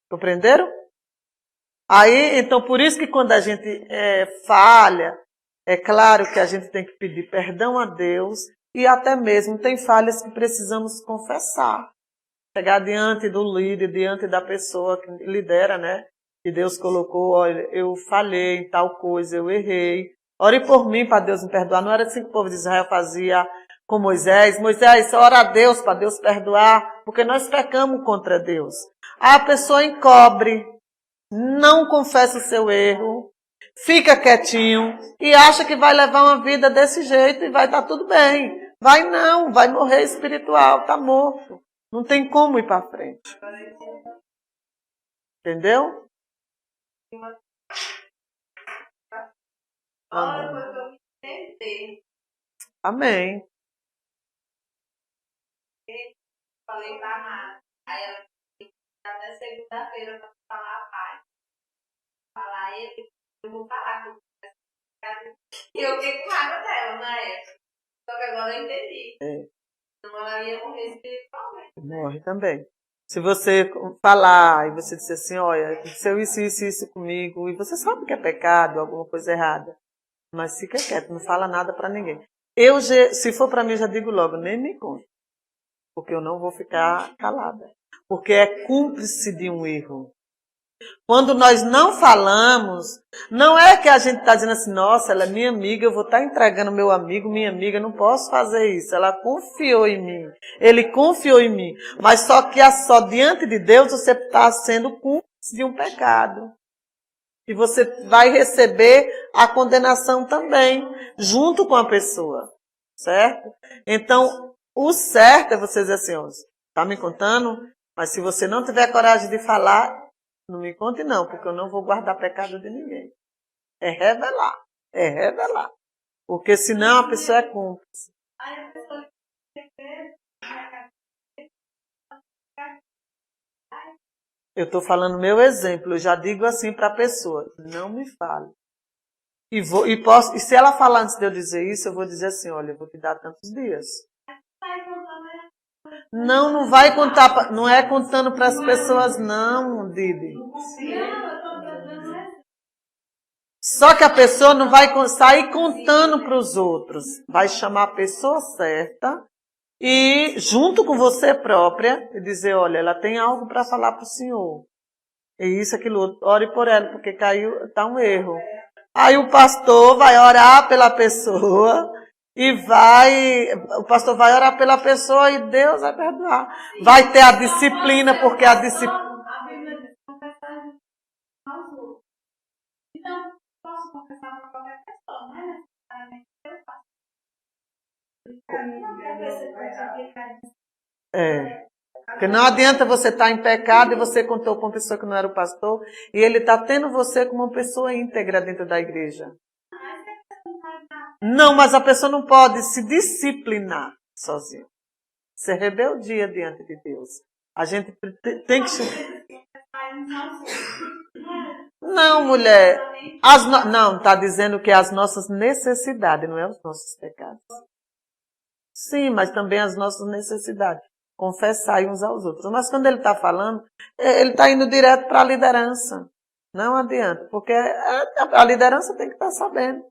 A: Compreenderam? Aí, então, por isso que quando a gente falha, é claro que a gente tem que pedir perdão a Deus e até mesmo tem falhas que precisamos confessar. Chegar diante do líder, diante da pessoa que lidera, né? Que Deus colocou, olha, eu falhei em tal coisa, eu errei. Ore por mim para Deus me perdoar. Não era assim que o povo de Israel fazia com Moisés. Moisés, ora a Deus para Deus perdoar, porque nós pecamos contra Deus. Aí a pessoa encobre, não confessa o seu erro, fica quietinho e acha que vai levar uma vida desse jeito e vai estar tudo bem. Vai não, vai morrer espiritual, está morto. Não tem como ir para frente. Entendeu? Amém.
B: Falei pra Mara. Aí ela até segunda-feira para falar a paz. Falar ele, eu vou falar com ele. E eu fiquei com raiva dela na época. Só que agora eu entendi. Então ela ia morrer espiritualmente.
A: Morre também. Se você falar e você disser assim, olha, aconteceu isso comigo, e você sabe que é pecado, alguma coisa errada, mas fica quieto, não fala nada para ninguém. Se for para mim, já digo logo, nem me conte, porque eu não vou ficar calada, porque é cúmplice de um erro. Quando nós não falamos, não é que a gente está dizendo assim, nossa, ela é minha amiga, eu vou estar entregando meu amigo, minha amiga, não posso fazer isso. Ela confiou em mim, ele confiou em mim. Mas só que só diante de Deus você está sendo cúmplice de um pecado. E você vai receber a condenação também, junto com a pessoa, certo? Então, O certo é você dizer assim, ó, tá me contando? Mas se você não tiver coragem de falar, não me conte não, porque eu não vou guardar pecado de ninguém. É revelar. É revelar. Porque senão a pessoa é cúmplice. Eu estou falando meu exemplo. Eu já digo assim para a pessoa, não me fale. E se ela falar antes de eu dizer isso, eu vou dizer assim, olha, eu vou te dar tantos dias. Não vai contar, não é contando para as pessoas não, Didi. Só que a pessoa não vai sair contando para os outros. Vai chamar a pessoa certa e, junto com você própria, e dizer, olha, ela tem algo para falar para o senhor. E isso, aquilo outro. Ore por ela, porque está um erro. Aí o pastor vai orar pela pessoa o pastor vai orar pela pessoa e Deus vai perdoar. Vai ter a disciplina, porque a disciplina...
B: A Bíblia diz confessar aos outros. Então, posso confessar para qualquer pessoa, não é necessariamente eu faço.
A: Porque não adianta você estar em pecado e você contou para uma pessoa que não era o pastor e ele está tendo você como uma pessoa íntegra dentro da igreja. Não, mas a pessoa não pode se disciplinar sozinha. Isso é rebeldia diante de Deus. A gente tem que... Não, mulher. Não, está dizendo que é as nossas necessidades, não é os nossos pecados. Sim, mas também as nossas necessidades. Confessar uns aos outros. Mas quando ele está falando, ele está indo direto para a liderança. Não adianta, porque a liderança tem que estar sabendo.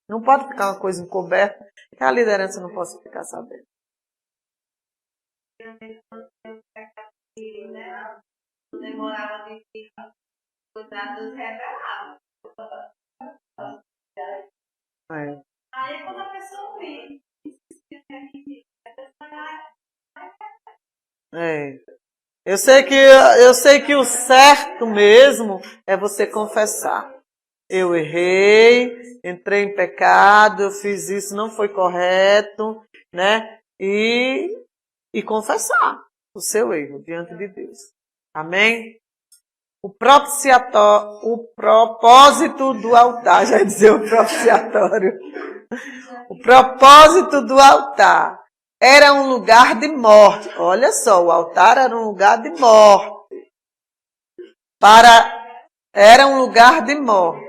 A: Não pode ficar uma coisa encoberta que a liderança não possa ficar sabendo.
B: Demorava de cuidar dos revelados. Aí quando a pessoa vê,
A: eu sei que o certo mesmo é você confessar. Eu errei, entrei em pecado, eu fiz isso, não foi correto, né? E confessar o seu erro diante de Deus. Amém? O propósito do altar, já ia dizer o propiciatório. O propósito do altar era um lugar de morte. Olha só, o altar era um lugar de morte. Era um lugar de morte.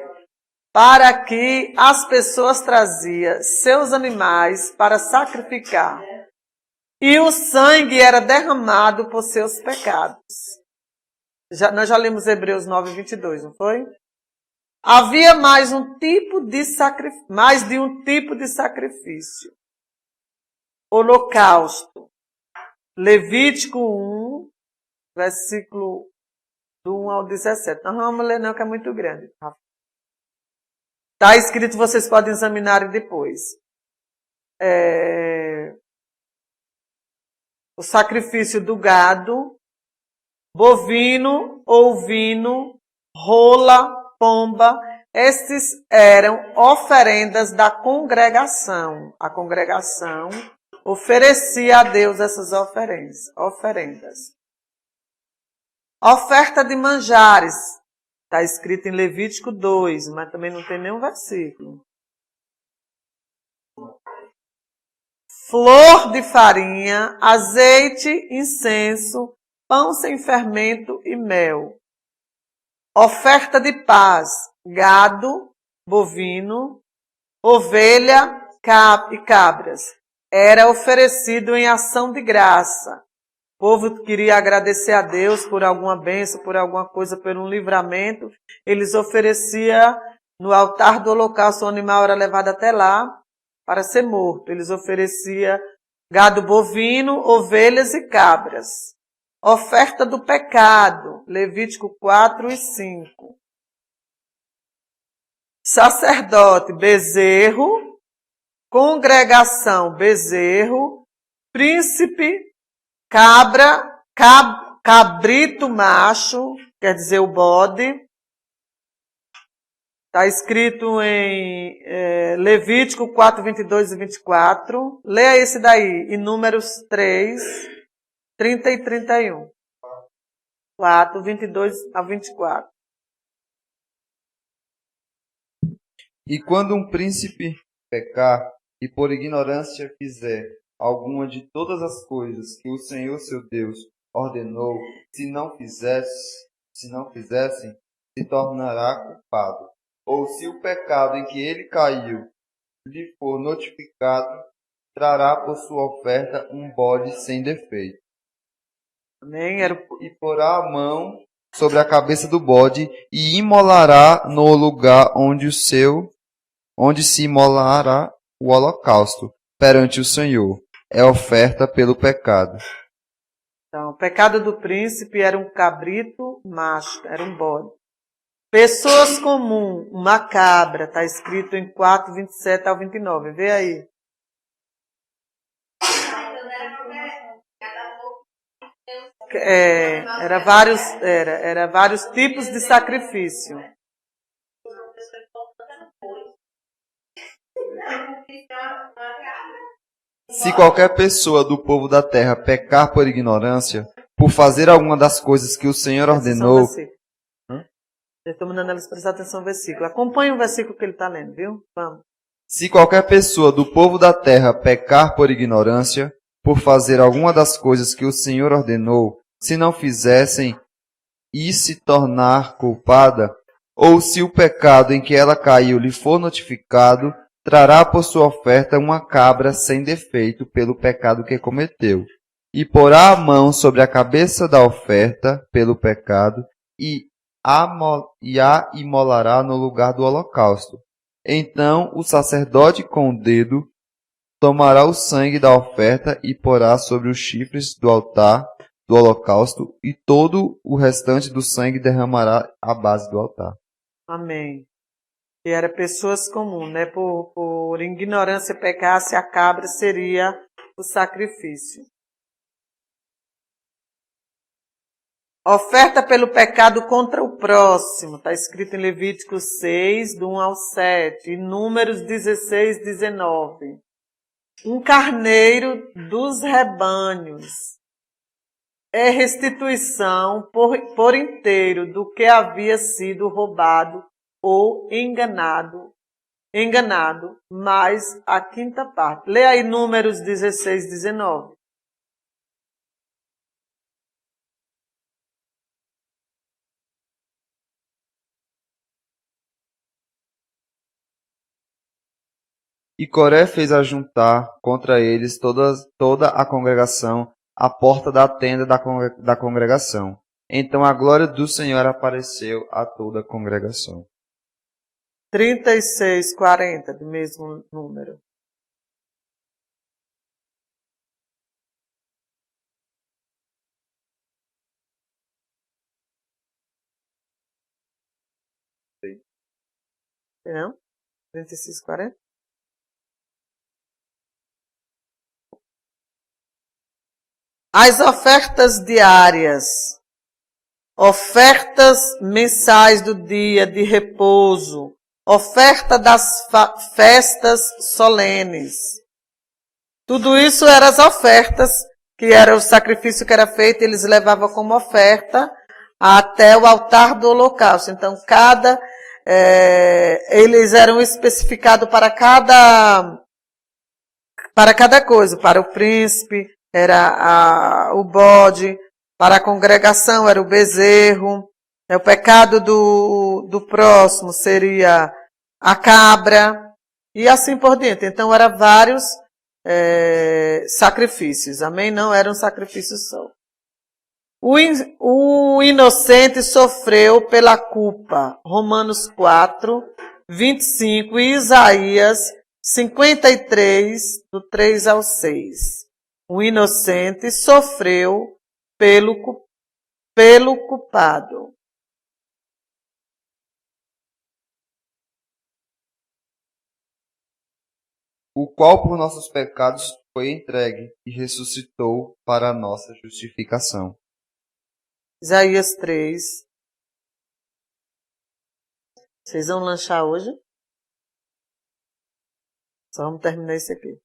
A: Para que as pessoas traziam seus animais para sacrificar. E o sangue era derramado por seus pecados. Nós já lemos Hebreus 9, 22, não foi? Havia mais de um tipo de sacrifício. Holocausto. Levítico 1, versículo do 1 ao 17. Nós não vamos ler não, que é muito grande. Está escrito, vocês podem examinar depois. O sacrifício do gado, bovino, ovino, rola, pomba. Estes eram oferendas da congregação. A congregação oferecia a Deus essas oferendas. Oferta de manjares. Está escrito em Levítico 2, mas também não tem nenhum versículo. Flor de farinha, azeite, incenso, pão sem fermento e mel. Oferta de paz, gado, bovino, ovelha e cabras. Era oferecido em ação de graça. O povo queria agradecer a Deus por alguma bênção, por alguma coisa, por um livramento. Eles ofereciam no altar do holocausto, o animal era levado até lá para ser morto. Eles ofereciam gado bovino, ovelhas e cabras. Oferta do pecado, Levítico 4 e 5. Sacerdote, bezerro. Congregação, bezerro. Príncipe, cabrito macho, quer dizer o bode. Está escrito em Levítico 4, 22 e 24. Leia esse daí, em Números 3, 30 e 31. 4, 22 a 24.
C: E quando um príncipe pecar e por ignorância fizer alguma de todas as coisas que o Senhor seu Deus ordenou, se não fizessem, se tornará culpado. Ou se o pecado em que ele caiu lhe for notificado, trará por sua oferta um bode sem defeito.
A: Amém?
C: E porá a mão sobre a cabeça do bode e imolará no lugar onde se imolará o holocausto perante o Senhor. É oferta pelo pecado.
A: Então, o pecado do príncipe era um cabrito macho, era um bode. Pessoas comuns, uma cabra, está escrito em 4, 27 ao 29. Vê aí. Era vários tipos de sacrifício.
C: Se qualquer pessoa do povo da terra pecar por ignorância, por fazer alguma das coisas que o Senhor ordenou...
A: Eu estou mandando eles prestar atenção no versículo. Acompanhe o versículo que ele está lendo, viu? Vamos.
C: Se qualquer pessoa do povo da terra pecar por ignorância, por fazer alguma das coisas que o Senhor ordenou, se não fizessem e se tornar culpada, ou se o pecado em que ela caiu lhe for notificado, trará por sua oferta uma cabra sem defeito pelo pecado que cometeu, e porá a mão sobre a cabeça da oferta pelo pecado, e a imolará no lugar do holocausto. Então o sacerdote com o dedo tomará o sangue da oferta e porá sobre os chifres do altar do holocausto, e todo o restante do sangue derramará à base do altar.
A: Amém. E era pessoas comuns, né? Por ignorância pecasse, a cabra seria o sacrifício. Oferta pelo pecado contra o próximo. Está escrito em Levítico 6, do 1 ao 7. E Números 16, 19. Um carneiro dos rebanhos. É restituição por inteiro do que havia sido roubado ou enganado, mais a quinta parte. Lê aí Números 16, 19.
C: E Coré fez ajuntar contra eles toda a congregação à porta da tenda da congregação. Então a glória do Senhor apareceu a toda a congregação.
A: 36, 40, do mesmo número. Não? 36, 40? As ofertas diárias, ofertas mensais do dia de repouso, oferta das festas solenes. Tudo isso eram as ofertas, que era o sacrifício que era feito, eles levavam como oferta até o altar do holocausto. Então, eles eram especificados para cada coisa, para o príncipe era o bode, para a congregação era o bezerro, o pecado do próximo seria a cabra, e assim por diante. Então, eram vários sacrifícios, amém? Não era um sacrifício só. O inocente sofreu pela culpa, Romanos 4, 25, e Isaías 53, do 3 ao 6. O inocente sofreu pelo culpado.
C: O qual por nossos pecados foi entregue e ressuscitou para a nossa justificação.
A: Isaías 3. Vocês vão lanchar hoje? Só vamos terminar isso aqui.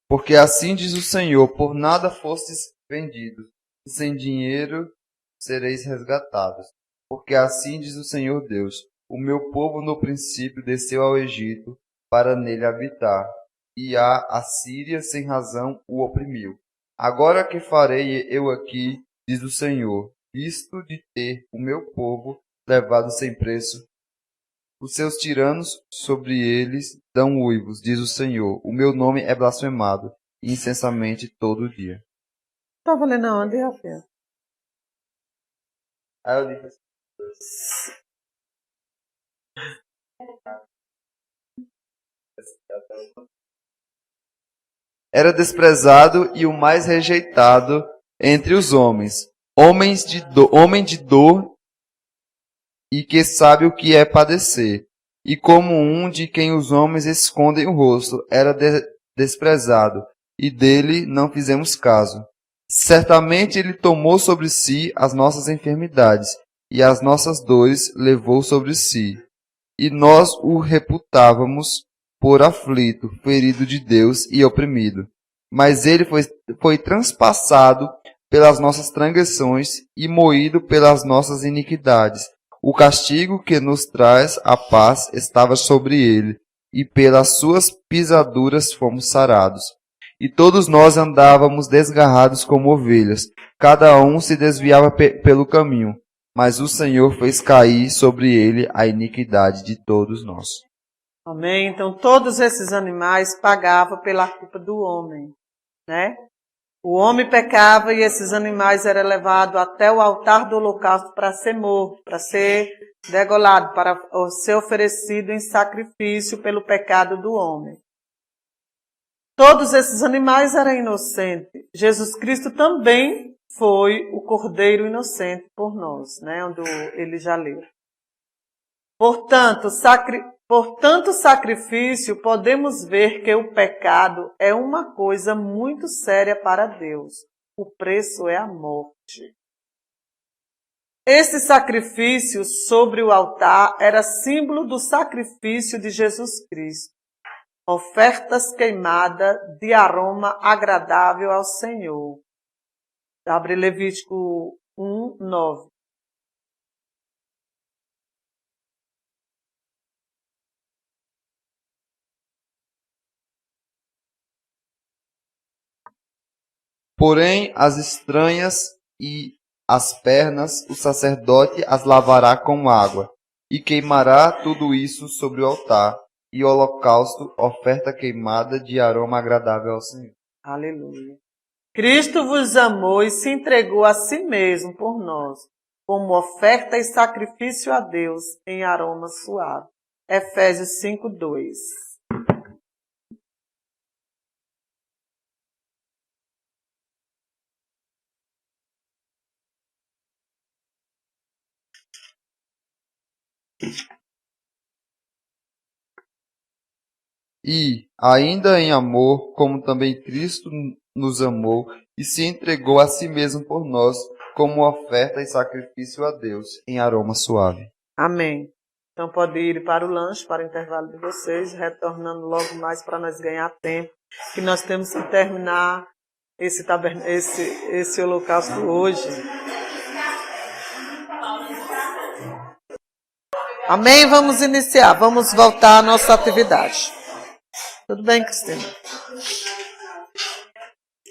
C: Porque assim diz o Senhor, por nada fostes vendidos, e sem dinheiro sereis resgatados. Porque assim diz o Senhor Deus, o meu povo no princípio desceu ao Egito para nele habitar, e a Assíria sem razão o oprimiu. Agora que farei eu aqui, diz o Senhor, visto de ter o meu povo levado sem preço? Os seus tiranos sobre eles dão uivos, diz o Senhor. O meu nome é blasfemado, incessante todo dia.
A: Estava lendo aonde, Rafael?
C: Aí eu disse era desprezado e o mais rejeitado entre os homens, homem de dor e que sabe o que é padecer. E como um de quem os homens escondem o rosto, era desprezado, e dele não fizemos caso. Certamente ele tomou sobre si as nossas enfermidades, e as nossas dores levou sobre si. E nós o reputávamos por aflito, ferido de Deus e oprimido. Mas ele foi transpassado pelas nossas transgressões e moído pelas nossas iniquidades. O castigo que nos traz a paz estava sobre ele, e pelas suas pisaduras fomos sarados. E todos nós andávamos desgarrados como ovelhas, cada um se desviava pelo caminho, mas o Senhor fez cair sobre ele a iniquidade de todos nós.
A: Amém? Então, todos esses animais pagavam pela culpa do homem, né? O homem pecava e esses animais eram levados até o altar do holocausto para ser morto, para ser degolado, para ser oferecido em sacrifício pelo pecado do homem. Todos esses animais eram inocentes. Jesus Cristo também foi o Cordeiro inocente por nós, né? Onde ele já leu. Portanto, sacrifício, podemos ver que o pecado é uma coisa muito séria para Deus. O preço é a morte. Esse sacrifício sobre o altar era símbolo do sacrifício de Jesus Cristo. Ofertas queimadas de aroma agradável ao Senhor. Abre Levítico 1, 9.
C: Porém, as estranhas e as pernas, o sacerdote as lavará com água, e queimará tudo isso sobre o altar, e holocausto, oferta queimada de aroma agradável ao Senhor.
A: Aleluia. Cristo vos amou e se entregou a si mesmo por nós, como oferta e sacrifício a Deus em aroma suave. Efésios 5, 2.
C: E, ainda em amor, como também Cristo nos amou e se entregou a si mesmo por nós, como oferta e sacrifício a Deus, em aroma suave.
A: Amém. Então pode ir para o lanche, para o intervalo de vocês, retornando logo mais para nós ganhar tempo, que nós temos que terminar esse holocausto hoje. Amém? Vamos iniciar, vamos voltar à nossa atividade. Tudo bem, Cristina?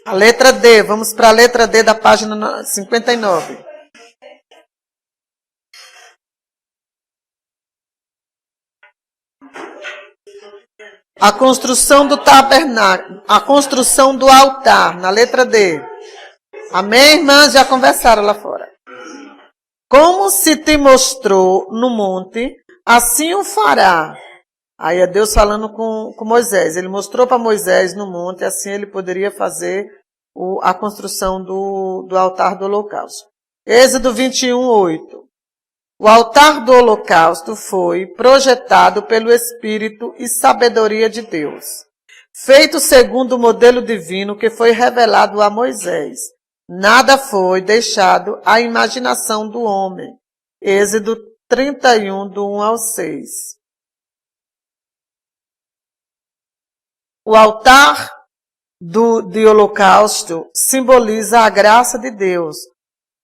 A: A letra D, vamos para a letra D da página 59. A construção do tabernáculo, a construção do altar, na letra D. Amém, irmãs? Já conversaram lá fora. Como se te mostrou no monte, assim o fará. Aí é Deus falando com Moisés. Ele mostrou para Moisés no monte, assim ele poderia fazer a construção do altar do holocausto. Êxodo 21, 8. O altar do holocausto foi projetado pelo Espírito e sabedoria de Deus, feito segundo o modelo divino que foi revelado a Moisés. Nada foi deixado à imaginação do homem. Êxodo 31, do 1 ao 6. O altar de holocausto simboliza a graça de Deus,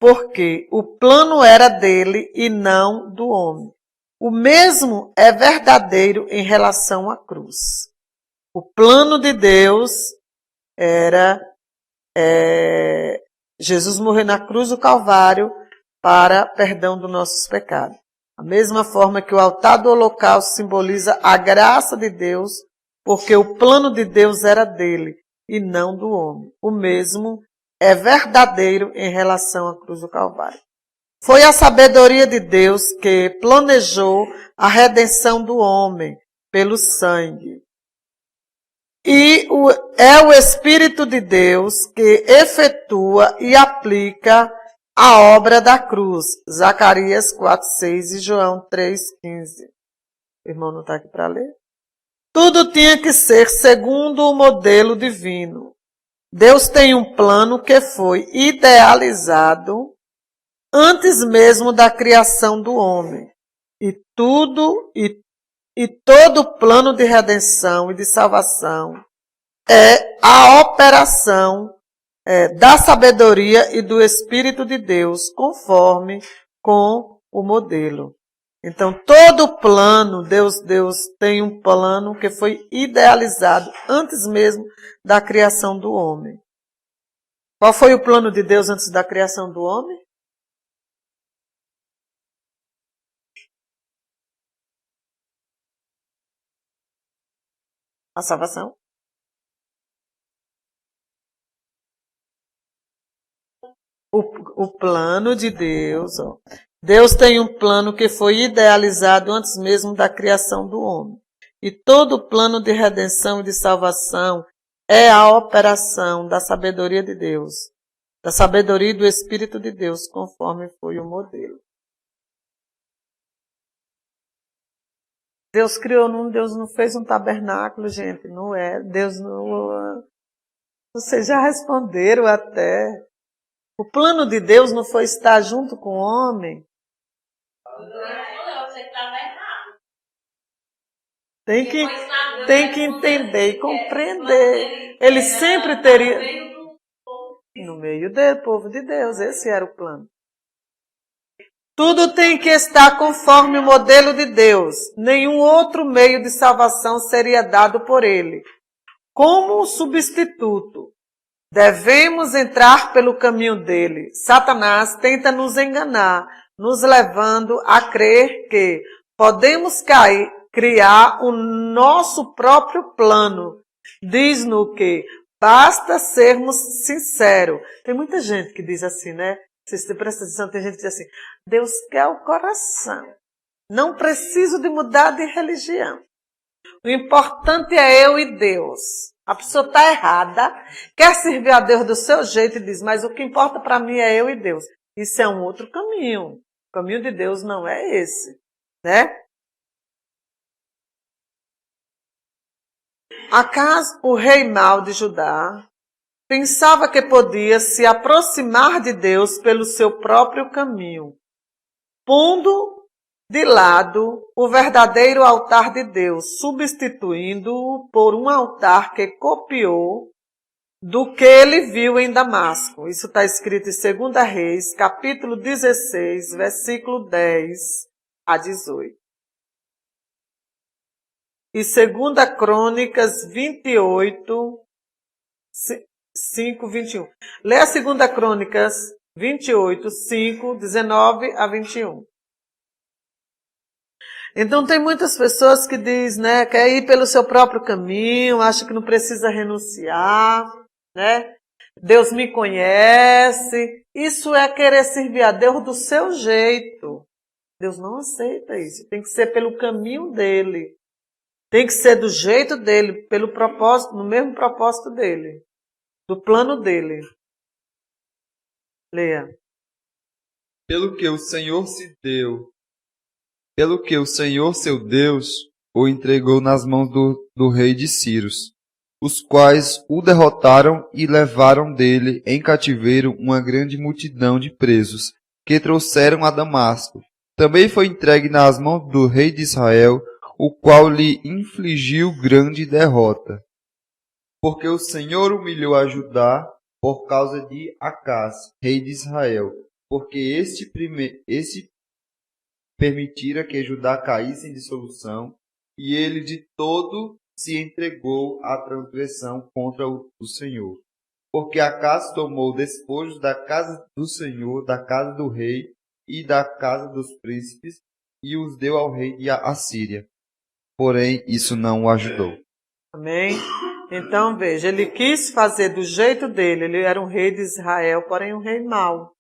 A: porque o plano era dele e não do homem. O mesmo é verdadeiro em relação à cruz. O plano de Deus era Jesus morrer na cruz do Calvário para perdão dos nossos pecados. Da mesma forma que o altar do holocausto simboliza a graça de Deus, porque o plano de Deus era dele e não do homem. O mesmo é verdadeiro em relação à cruz do Calvário. Foi a sabedoria de Deus que planejou a redenção do homem pelo sangue. E é o Espírito de Deus que efetua e aplica a obra da cruz. Zacarias 4:6 e João 3:15. O irmão não está aqui para ler? Tudo tinha que ser segundo o modelo divino. Deus tem um plano que foi idealizado antes mesmo da criação do homem. E todo plano de redenção e de salvação é a operação da sabedoria e do Espírito de Deus, conforme com o modelo. Então, todo plano, Deus tem um plano que foi idealizado antes mesmo da criação do homem. Qual foi o plano de Deus antes da criação do homem? A salvação. O plano de Deus, ó. Deus tem um plano que foi idealizado antes mesmo da criação do homem. E todo plano de redenção e de salvação é a operação da sabedoria de Deus, da sabedoria e do Espírito de Deus, conforme foi o modelo. Deus Deus não fez um tabernáculo, gente, não é. Deus não. Vocês já responderam até. O plano de Deus não foi estar junto com o homem. Tem que entender e compreender. Ele sempre teria. No meio do povo de Deus, esse era o plano. Tudo tem que estar conforme o modelo de Deus. Nenhum outro meio de salvação seria dado por ele. Como substituto, devemos entrar pelo caminho dele. Satanás tenta nos enganar, nos levando a crer que podemos criar o nosso próprio plano. Diz-nos que basta sermos sinceros. Tem muita gente que diz assim, né? Se presta atenção, tem gente que diz assim, Deus quer o coração. Não preciso de mudar de religião. O importante é eu e Deus. A pessoa está errada, quer servir a Deus do seu jeito e diz, mas o que importa para mim é eu e Deus. Isso é um outro caminho. O caminho de Deus não é esse, né? Acaso o rei mau de Judá pensava que podia se aproximar de Deus pelo seu próprio caminho, pondo de lado o verdadeiro altar de Deus, substituindo-o por um altar que copiou do que ele viu em Damasco. Isso está escrito em 2 Reis, capítulo 16, versículo 10 a 18. E 2 Crônicas 28, 5, 21. Lê a 2 Crônicas 28, 5, 19 a 21. Então tem muitas pessoas que dizem, né, quer ir pelo seu próprio caminho, acha que não precisa renunciar, né? Deus me conhece. Isso é querer servir a Deus do seu jeito. Deus não aceita isso. Tem que ser pelo caminho dele. Tem que ser do jeito dele, pelo propósito, no mesmo propósito dele, do plano dele. Leia.
C: Pelo que o Senhor seu Deus o entregou nas mãos do rei de Círios, os quais o derrotaram e levaram dele em cativeiro uma grande multidão de presos, que trouxeram a Damasco. também foi entregue nas mãos do rei de Israel, o qual lhe infligiu grande derrota. Porque o Senhor humilhou a Judá por causa de Acás, rei de Israel, porque este permitira que Judá caísse em dissolução, e ele de todo se entregou à transgressão contra o Senhor. Porque Acás tomou despojos da casa do Senhor, da casa do rei e da casa dos príncipes, e os deu ao rei de Assíria. Porém, isso não o ajudou.
A: Amém? Então, veja, ele quis fazer do jeito dele. Ele era um rei de Israel, porém um rei mau.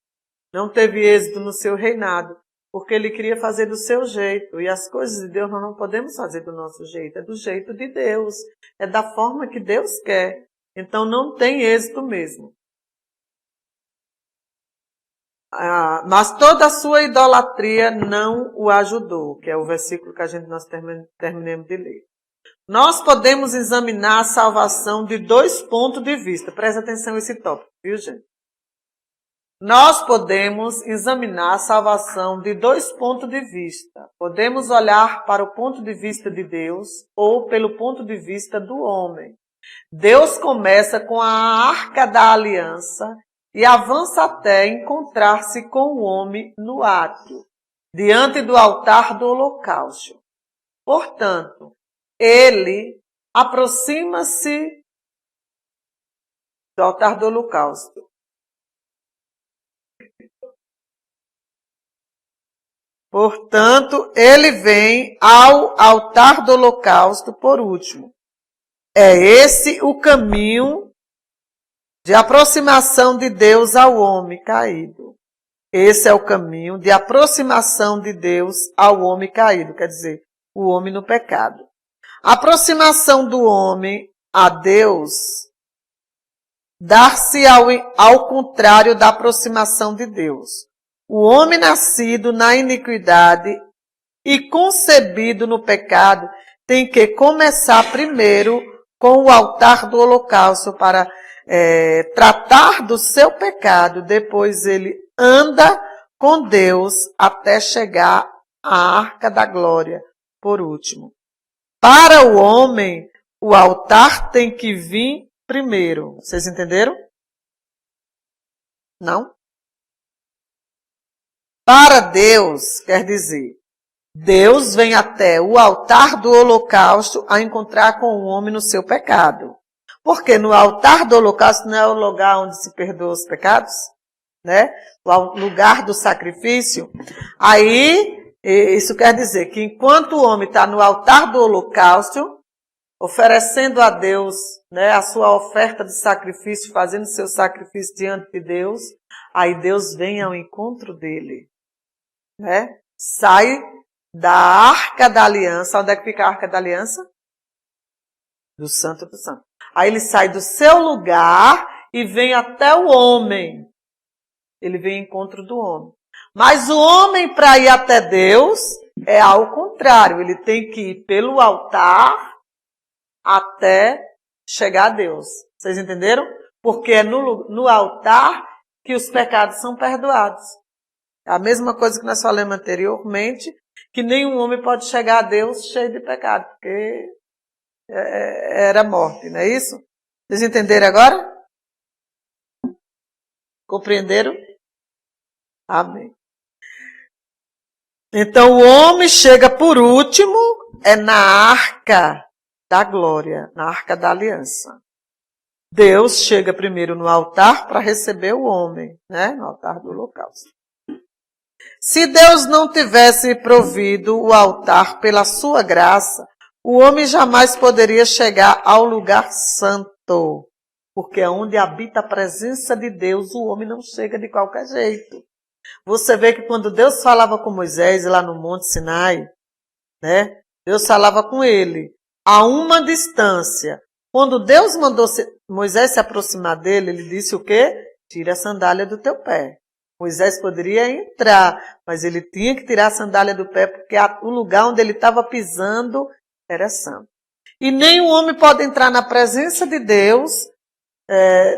A: Não teve êxito no seu reinado, porque ele queria fazer do seu jeito. E as coisas de Deus nós não podemos fazer do nosso jeito. É do jeito de Deus. É da forma que Deus quer. Então, não tem êxito mesmo. Mas toda a sua idolatria não o ajudou, que é o versículo que nós terminamos de ler. Nós podemos examinar a salvação de 2 pontos de vista. Presta atenção nesse tópico, viu, gente? Nós podemos examinar a salvação de 2 pontos de vista. Podemos olhar para o ponto de vista de Deus ou pelo ponto de vista do homem. Deus começa com a Arca da Aliança e avança até encontrar-se com o homem no átrio, diante do altar do holocausto. Portanto, ele aproxima-se do altar do holocausto. Portanto, ele vem ao altar do holocausto por último. É esse o caminho de aproximação de Deus ao homem caído. Esse é o caminho de aproximação de Deus ao homem caído, quer dizer, o homem no pecado. A aproximação do homem a Deus dar-se ao contrário da aproximação de Deus. O homem nascido na iniquidade e concebido no pecado tem que começar primeiro com o altar do holocausto para tratar do seu pecado. Depois ele anda com Deus até chegar à Arca da Glória, por último. Para o homem, o altar tem que vir primeiro. Vocês entenderam? Não? Para Deus, quer dizer, Deus vem até o altar do holocausto a encontrar com o homem no seu pecado. Porque no altar do holocausto não é o lugar onde se perdoa os pecados, né? O lugar do sacrifício. Aí, isso quer dizer que enquanto o homem está no altar do holocausto, oferecendo a Deus, né, a sua oferta de sacrifício, fazendo seu sacrifício diante de Deus, aí Deus vem ao encontro dele, né? Sai da Arca da Aliança. Onde é que fica a Arca da Aliança? Do Santo do Santo. Aí ele sai do seu lugar e vem até o homem. Ele vem ao encontro do homem. Mas o homem, para ir até Deus, é ao contrário. Ele tem que ir pelo altar até chegar a Deus. Vocês entenderam? Porque é no altar que os pecados são perdoados. É a mesma coisa que nós falamos anteriormente, que nenhum homem pode chegar a Deus cheio de pecado, porque era morte, não é isso? Vocês entenderam agora? Compreenderam? Amém. Então o homem chega por último, é na Arca da Glória, na Arca da Aliança. Deus chega primeiro no altar para receber o homem, né? No altar do holocausto. Se Deus não tivesse provido o altar pela sua graça, o homem jamais poderia chegar ao lugar santo, porque onde habita a presença de Deus, o homem não chega de qualquer jeito. Você vê que quando Deus falava com Moisés lá no Monte Sinai, né? Deus falava com ele a uma distância. Quando Deus mandou Moisés se aproximar dele, ele disse o quê? Tira a sandália do teu pé. Moisés poderia entrar, mas ele tinha que tirar a sandália do pé, porque o lugar onde ele estava pisando era santo. E nem o homem pode entrar na presença de Deus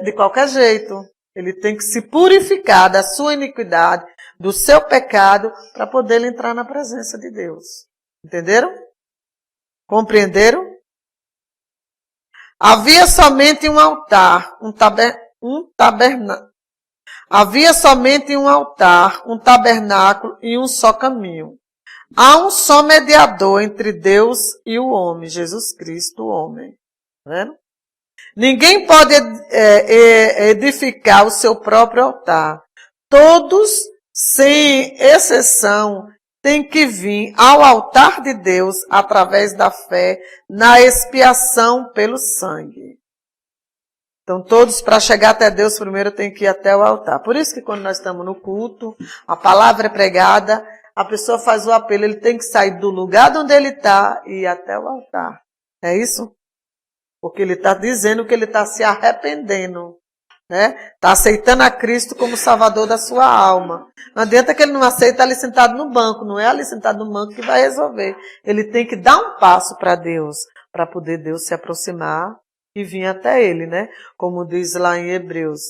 A: de qualquer jeito. Ele tem que se purificar da sua iniquidade, do seu pecado, para poder entrar na presença de Deus. Entenderam? Compreenderam? Havia somente um altar, Havia somente um altar, um tabernáculo e um só caminho. Há um só mediador entre Deus e o homem, Jesus Cristo, o homem. Tá vendo? Ninguém pode edificar o seu próprio altar. Todos, sem exceção, têm que vir ao altar de Deus através da fé na expiação pelo sangue. Então, todos, para chegar até Deus, primeiro tem que ir até o altar. Por isso que quando nós estamos no culto, a palavra é pregada, a pessoa faz o apelo, ele tem que sair do lugar onde ele está e ir até o altar. É isso? Porque ele está dizendo que ele está se arrependendo. Está aceitando a Cristo como Salvador da sua alma. Não adianta que ele não aceita ali sentado no banco. Não é ali sentado no banco que vai resolver. Ele tem que dar um passo para Deus, para poder Deus se aproximar e vir até ele, né? Como diz lá em Hebreus.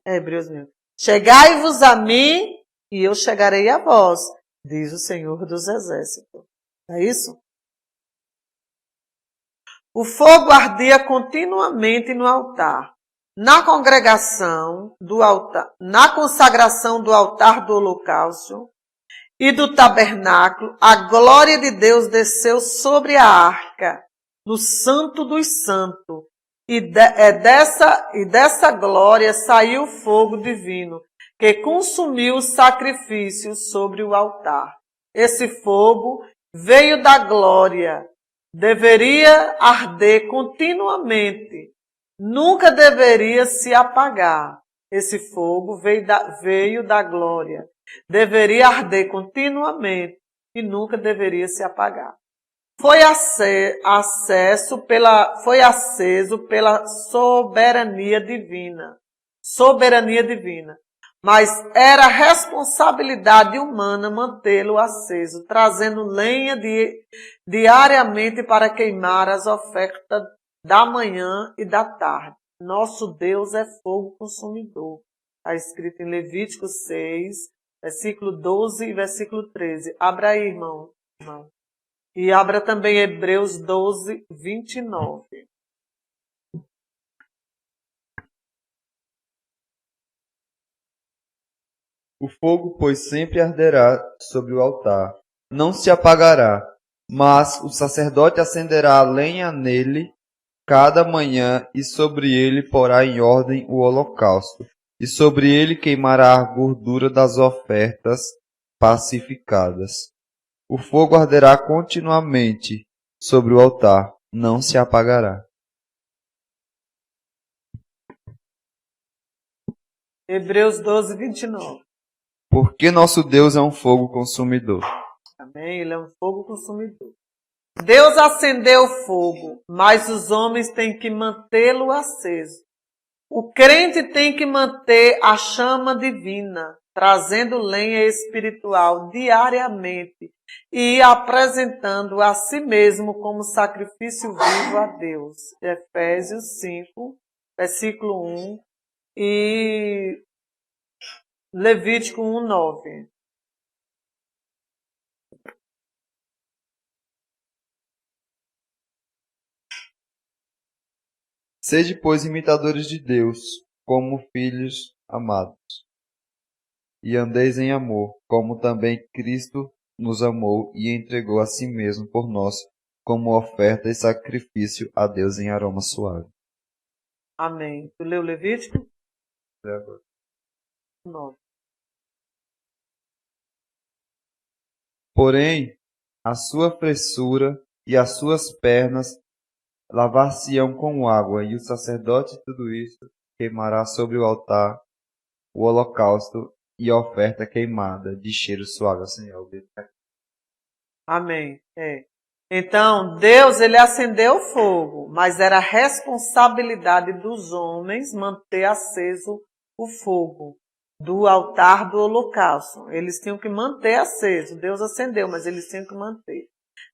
A: Hebreus mesmo. Chegai-vos a mim e eu chegarei a vós, diz o Senhor dos Exércitos. É isso? O fogo ardia continuamente no altar. Na congregação do altar, na consagração do altar do holocausto e do tabernáculo, a glória de Deus desceu sobre a arca, no Santo dos Santos, e dessa glória saiu o fogo divino, que consumiu o sacrifício sobre o altar. Esse fogo veio da glória, deveria arder continuamente, nunca deveria se apagar. Esse fogo veio da glória, deveria arder continuamente e nunca deveria se apagar. Foi aceso pela soberania divina. Soberania divina. Mas era responsabilidade humana mantê-lo aceso, trazendo lenha diariamente para queimar as ofertas da manhã e da tarde. Nosso Deus é fogo consumidor. Está escrito em Levítico 6, versículo 12 e versículo 13. Abra aí, irmão. E abra também Hebreus 12, 29.
C: O fogo, pois, sempre arderá sobre o altar, não se apagará, mas o sacerdote acenderá a lenha nele cada manhã e sobre ele porá em ordem o holocausto, e sobre ele queimará a gordura das ofertas pacificadas. O fogo arderá continuamente sobre o altar, não se apagará.
A: Hebreus 12, 29.
C: Porque nosso Deus é um fogo consumidor.
A: Amém? Ele é um fogo consumidor. Deus acendeu o fogo, mas os homens têm que mantê-lo aceso. O crente tem que manter a chama divina, trazendo lenha espiritual diariamente e apresentando a si mesmo como sacrifício vivo a Deus. Efésios 5, versículo 1 e Levítico 1, 9.
C: Sede, pois, imitadores de Deus, como filhos amados, e andeis em amor, como também Cristo nos amou e entregou a si mesmo por nós, como oferta e sacrifício a Deus em aroma suave.
A: Amém. Tu leu Levítico?
C: Até agora.
A: 9.
C: Porém, a sua fressura e as suas pernas lavar-se-ão com água, e o sacerdote de tudo isto queimará sobre o altar o holocausto e a oferta queimada de cheiro suave ao Senhor.
A: Amém. Então, Deus, ele acendeu o fogo, mas era responsabilidade dos homens manter aceso o fogo do altar do holocausto. Eles tinham que manter aceso. Deus acendeu, mas eles tinham que manter.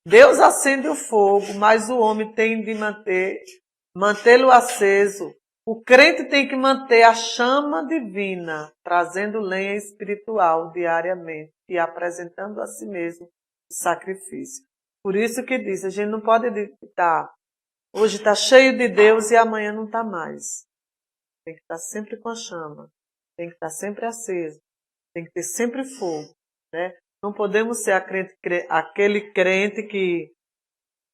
A: Deus acende o fogo, mas o homem tem de mantê-lo aceso O crente tem que manter a chama divina, trazendo lenha espiritual diariamente e apresentando a si mesmo o sacrifício. Por isso que diz, a gente não pode estar, hoje está cheio de Deus e amanhã não está mais. Tem que estar sempre com a chama, tem que estar sempre aceso, tem que ter sempre fogo, né? Não podemos ser aquele crente que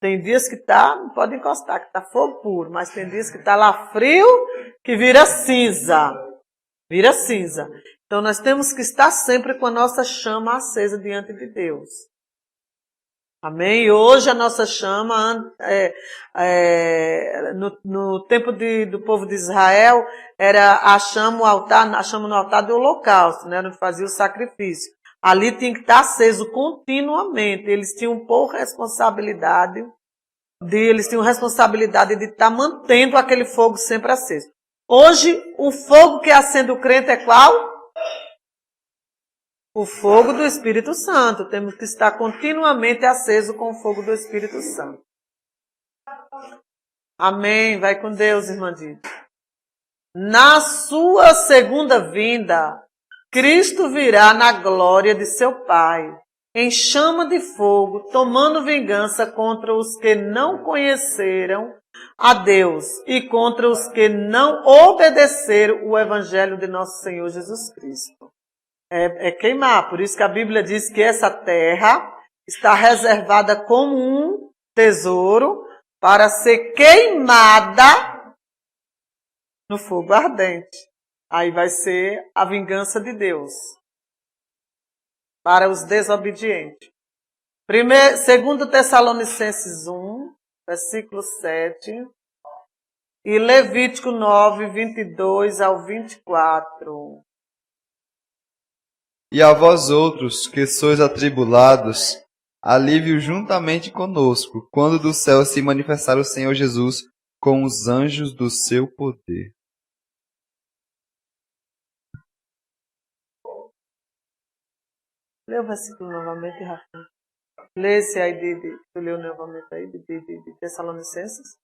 A: tem dias que não pode encostar, que está fogo puro, mas tem dias que está lá frio, que vira cinza. Vira cinza. Então nós temos que estar sempre com a nossa chama acesa diante de Deus. Amém? E hoje a nossa chama, no tempo do povo de Israel, era a chama no altar do holocausto, né? Onde fazia o sacrifício. Ali tinha que estar aceso continuamente. Eles tinham por responsabilidade de estar mantendo aquele fogo sempre aceso. Hoje, o fogo que acende o crente é qual? O fogo do Espírito Santo. Temos que estar continuamente aceso com o fogo do Espírito Santo. Amém. Vai com Deus, irmã Dita. Na sua segunda vinda, Cristo virá na glória de seu Pai, em chama de fogo, tomando vingança contra os que não conheceram a Deus e contra os que não obedeceram o Evangelho de nosso Senhor Jesus Cristo. É queimar, por isso que a Bíblia diz que essa terra está reservada como um tesouro para ser queimada no fogo ardente. Aí vai ser a vingança de Deus para os desobedientes. 2 Tessalonicenses 1, versículo 7, e Levítico 9, 22 ao 24.
C: E a vós outros, que sois atribulados, alívio juntamente conosco, quando do céu se manifestar o Senhor Jesus com os anjos do seu poder.
A: Lê o versículo novamente, Rafa. Lê esse aí tu leu novamente aí, de Tessalonicenses.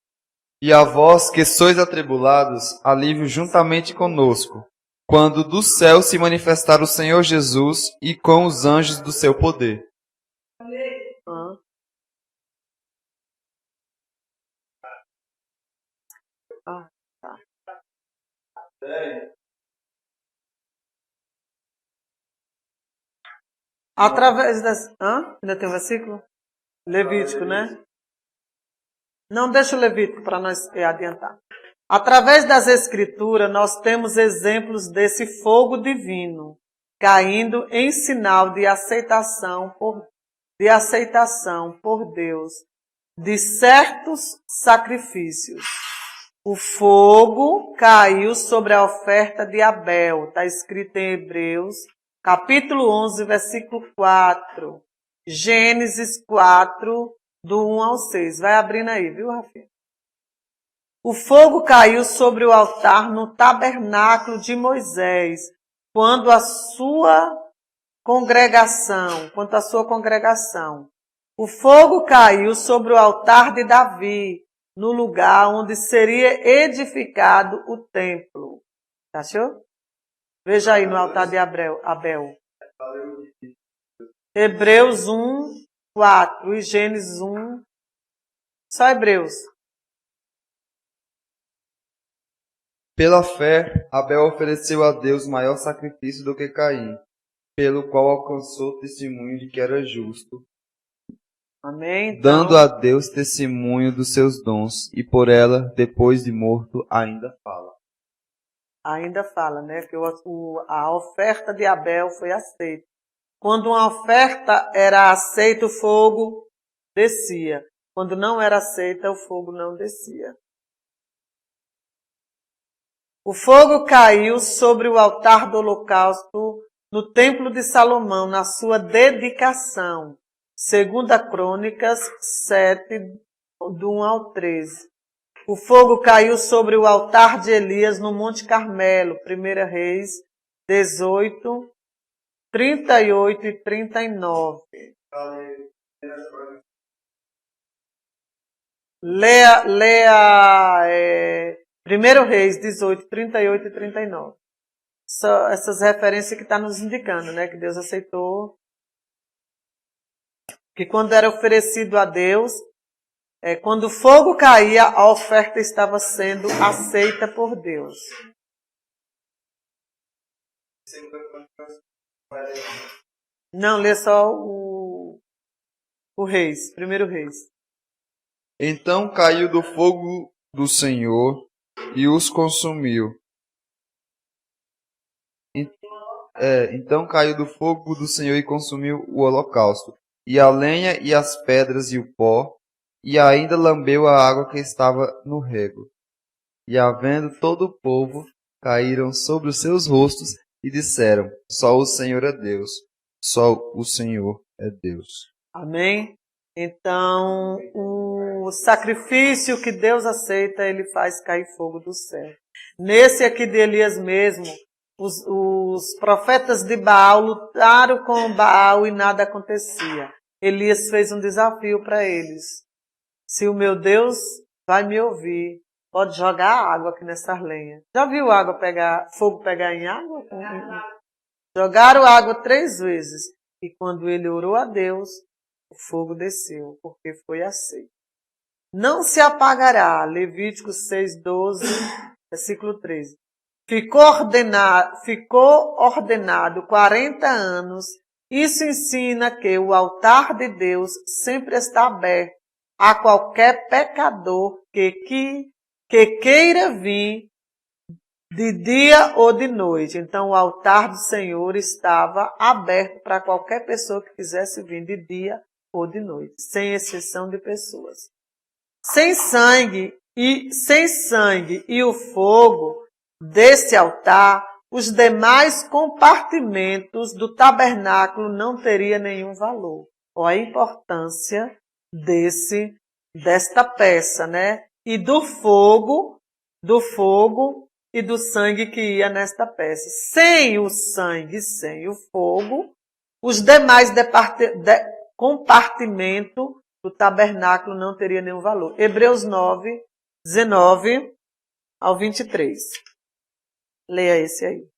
C: E a vós, que sois atribulados, alívio juntamente conosco, quando do céu se manifestar o Senhor Jesus e com os anjos do seu poder.
A: Tá. Através das... Ainda tem um versículo? Levítico, né? Não, deixa o Levítico para nós adiantar. Através das Escrituras, nós temos exemplos desse fogo divino, caindo em sinal de aceitação por Deus, de certos sacrifícios. O fogo caiu sobre a oferta de Abel, está escrito em Hebreus, capítulo 11, versículo 4. Gênesis 4, do 1 ao 6. Vai abrindo aí, viu, Rafinha? O fogo caiu sobre o altar no tabernáculo de Moisés, quanto à sua congregação. O fogo caiu sobre o altar de Davi, no lugar onde seria edificado o templo. Achou? Veja aí no altar de Abel. Hebreus 1, 4 e Gênesis 1. Só Hebreus.
C: Pela fé, Abel ofereceu a Deus maior sacrifício do que Caim, pelo qual alcançou testemunho de que era justo.
A: Amém. Então,
C: dando a Deus testemunho dos seus dons, e por ela, depois de morto, ainda fala.
A: Ainda fala, né? Que a oferta de Abel foi aceita. Quando uma oferta era aceita, o fogo descia. Quando não era aceita, o fogo não descia. O fogo caiu sobre o altar do holocausto no templo de Salomão, na sua dedicação. 2 Crônicas 7, do 1 ao 13. O fogo caiu sobre o altar de Elias no Monte Carmelo. 1 Reis 18, 38 e 39. Leia 1 Reis 18, 38 e 39. Essas referências que está nos indicando, né? Que Deus aceitou. Que quando era oferecido a Deus, quando o fogo caía, a oferta estava sendo aceita por Deus. Não, lê só o Reis, 1 Reis.
C: Então caiu do fogo do Senhor e os consumiu. Então caiu do fogo do Senhor e consumiu o holocausto, e a lenha e as pedras e o pó, e ainda lambeu a água que estava no rego. E havendo todo o povo, caíram sobre os seus rostos e disseram: só o Senhor é Deus, só o Senhor é Deus.
A: Amém? Então, o sacrifício que Deus aceita, ele faz cair fogo do céu. Nesse aqui de Elias mesmo, os profetas de Baal lutaram com Baal e nada acontecia. Elias fez um desafio para eles. Se o meu Deus vai me ouvir, pode jogar água aqui nessas lenhas. Já viu fogo pegar em água? Jogaram água 3 vezes. E quando ele orou a Deus, o fogo desceu, porque foi aceito. Não se apagará. Levíticos 6:12, versículo 13. Ficou ordenado 40 anos. Isso ensina que o altar de Deus sempre está aberto a qualquer pecador que queira vir de dia ou de noite. Então, o altar do Senhor estava aberto para qualquer pessoa que quisesse vir de dia ou de noite, sem exceção de pessoas. Sem sangue e o fogo desse altar, os demais compartimentos do tabernáculo não teriam nenhum valor. Olha a importância desta peça, né? E do fogo e do sangue que ia nesta peça. Sem o sangue, sem o fogo, os demais compartimentos do tabernáculo não teriam nenhum valor. Hebreus 9, 19 ao 23. Leia esse aí.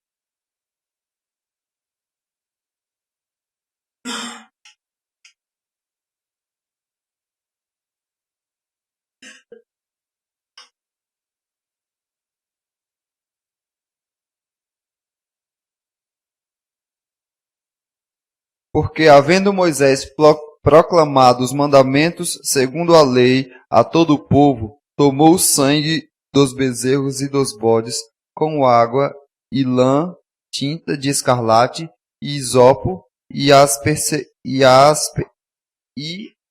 C: Porque, havendo Moisés proclamado os mandamentos segundo a lei a todo o povo, tomou o sangue dos bezerros e dos bodes, com água e lã, tinta de escarlate e isopo, e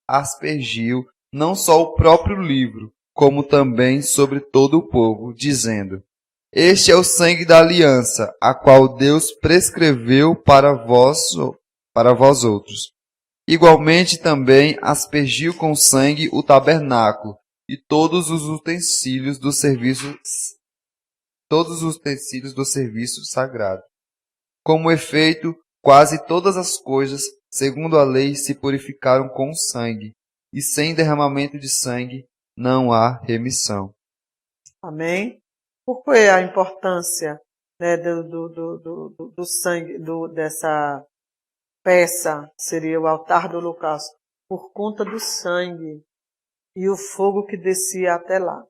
C: aspergiu não só o próprio livro, como também sobre todo o povo, dizendo: este é o sangue da aliança, a qual Deus prescreveu para vós outros. Igualmente também aspergiu com sangue o tabernáculo e todos os utensílios do serviço sagrado. Como efeito, quase todas as coisas, segundo a lei, se purificaram com sangue, e sem derramamento de sangue não há remissão.
A: Amém? Por que a importância, né, do sangue, dessa peça, seria o altar do holocausto? Por conta do sangue e o fogo que descia até lá.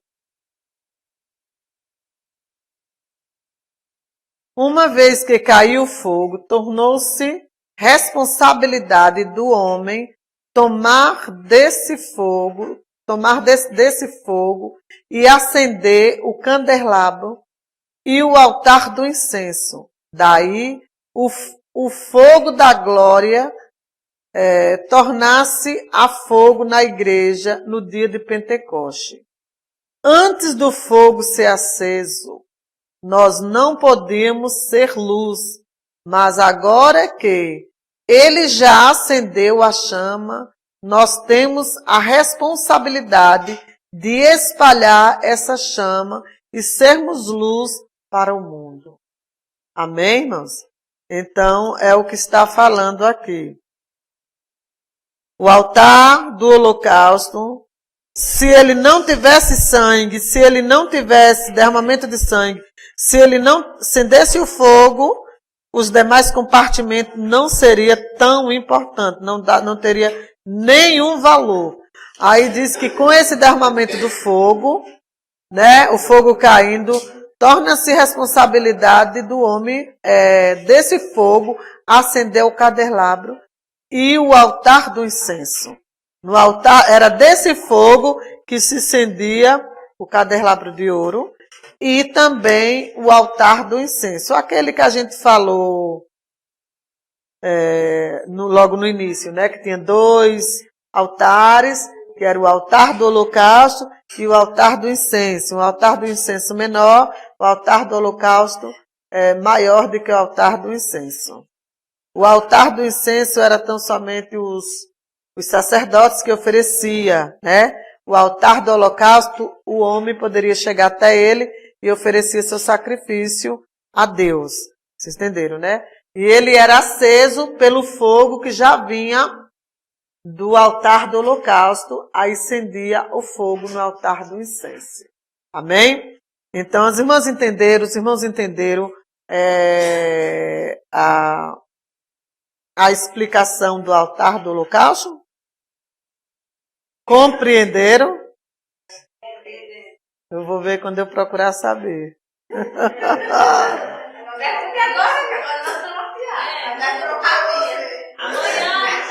A: Uma vez que caiu o fogo, tornou-se responsabilidade do homem tomar desse fogo e acender o candelabro e o altar do incenso. Daí, o fogo da glória tornar-se a fogo na igreja no dia de Pentecoste. Antes do fogo ser aceso, nós não podíamos ser luz, mas agora que ele já acendeu a chama, nós temos a responsabilidade de espalhar essa chama e sermos luz para o mundo. Amém, irmãos? Então, é o que está falando aqui. O altar do holocausto se ele não tivesse sangue, se ele não tivesse derramamento de sangue, se ele não acendesse o fogo, os demais compartimentos não seria tão importante, não teria nenhum valor. Aí diz que com esse derramamento do fogo, né, o fogo caindo, torna-se responsabilidade do homem desse fogo acender o candelabro e o altar do incenso. No altar era desse fogo que se acendia o candelabro de ouro e também o altar do incenso. Aquele que a gente falou logo no início, né, que tinha 2 altares, que era o altar do holocausto e o altar do incenso. O altar do incenso menor, o altar do holocausto maior do que o altar do incenso. O altar do incenso era tão somente os sacerdotes que oferecia, né? O altar do holocausto, o homem poderia chegar até ele e oferecer seu sacrifício a Deus. Vocês entenderam, né? E ele era aceso pelo fogo que já vinha do altar do holocausto, aí acendia o fogo no altar do incenso. Amém? Então, os irmãos entenderam a explicação do altar do holocausto? Compreenderam? Eu vou ver quando eu procurar saber.
B: Amanhã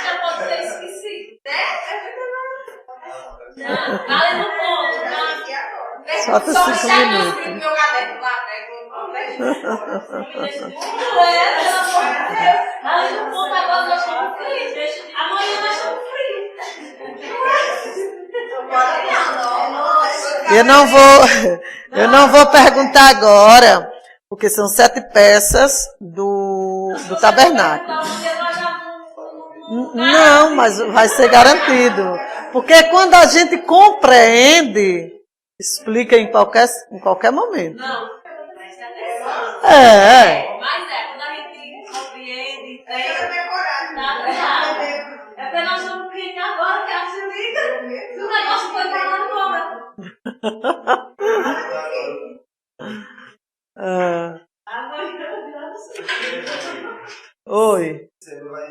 B: já pode ter esquecido, né? Não, vale no ponto, tá?
A: Falta 5 minutos.
B: Meu caderno lá, vale no ponto, agora nós estamos frios. Amanhã nós estamos frios.
A: Eu não vou perguntar agora, porque são 7 peças do tabernáculo. Não, mas vai ser garantido. Porque quando a gente compreende, explica em qualquer momento.
B: Não, presta atenção. Mas quando a gente compreende, é porque nós estamos crendo agora que a gente liga. O negócio foi falando agora.
A: Oi.
C: Você vai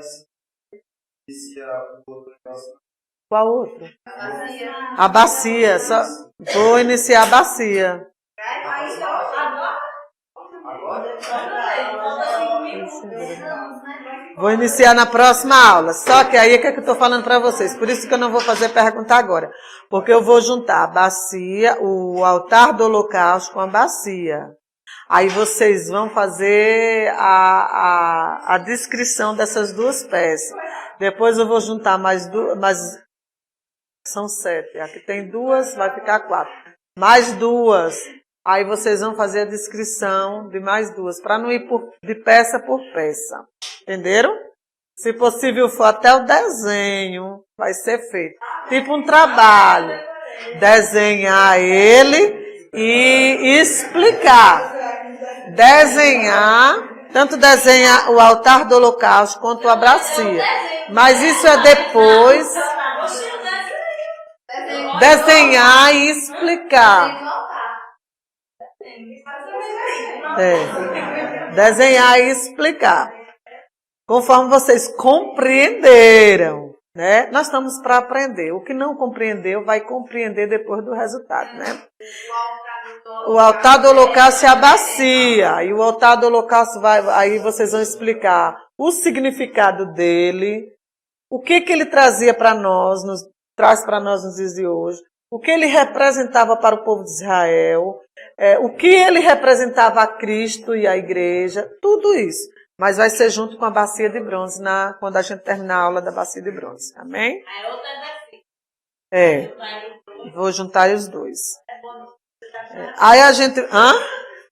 C: iniciar o outro negócio?
A: Qual outro? A bacia. Vou iniciar a bacia. Vou iniciar na próxima aula. Só que aí é que eu estou falando para vocês. Por isso que eu não vou fazer pergunta agora. Porque eu vou juntar a bacia, o altar do holocausto com a bacia. Aí vocês vão fazer a descrição dessas 2 peças. Depois eu vou juntar mais 2, são 7. Aqui tem 2, vai ficar 4. Mais 2. Aí vocês vão fazer a descrição de mais 2, para não ir de peça por peça. Entenderam? Se possível for até o desenho, vai ser feito. Tipo um trabalho. Desenhar ele e explicar. Tanto desenhar o altar do holocausto quanto a bacia. Mas isso é depois. Desenhar e explicar. Desenhar e explicar. Conforme vocês compreenderam, né? Nós estamos para aprender. O que não compreendeu, vai compreender depois do resultado, né? O altar do holocausto é a bacia. E o altar do holocausto aí vocês vão explicar o significado dele, o que ele trazia para nós, traz para nós nos dias de hoje, o que ele representava para o povo de Israel, o que ele representava a Cristo e a igreja, tudo isso. Mas vai ser junto com a bacia de bronze, quando a gente terminar a aula da bacia de bronze. Amém?
B: A outra é bacia.
A: Vou juntar os 2. Aí a gente... Hã?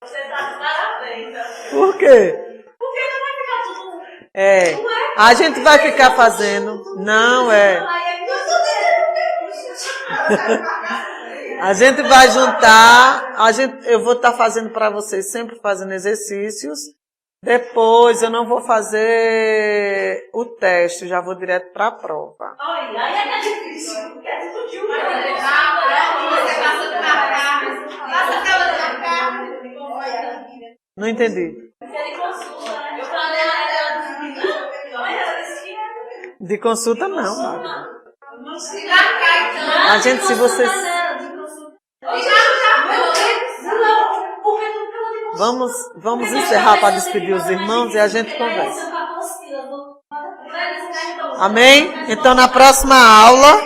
B: Você está de parabéns.
A: Por quê?
B: Porque não vai ficar tudo...
A: A gente vai ficar fazendo... Não, A gente vai juntar... Eu vou estar fazendo para vocês, sempre fazendo exercícios. Depois eu não vou fazer o teste, já vou direto para a prova.
B: Olha, aí é difícil. Quer discutir o
A: Não entendi.
B: Eu falei
A: De consulta, não.
B: a
A: A gente, se vocês... Vamos encerrar para despedir os irmãos e a gente conversa. Amém? Então, na próxima aula,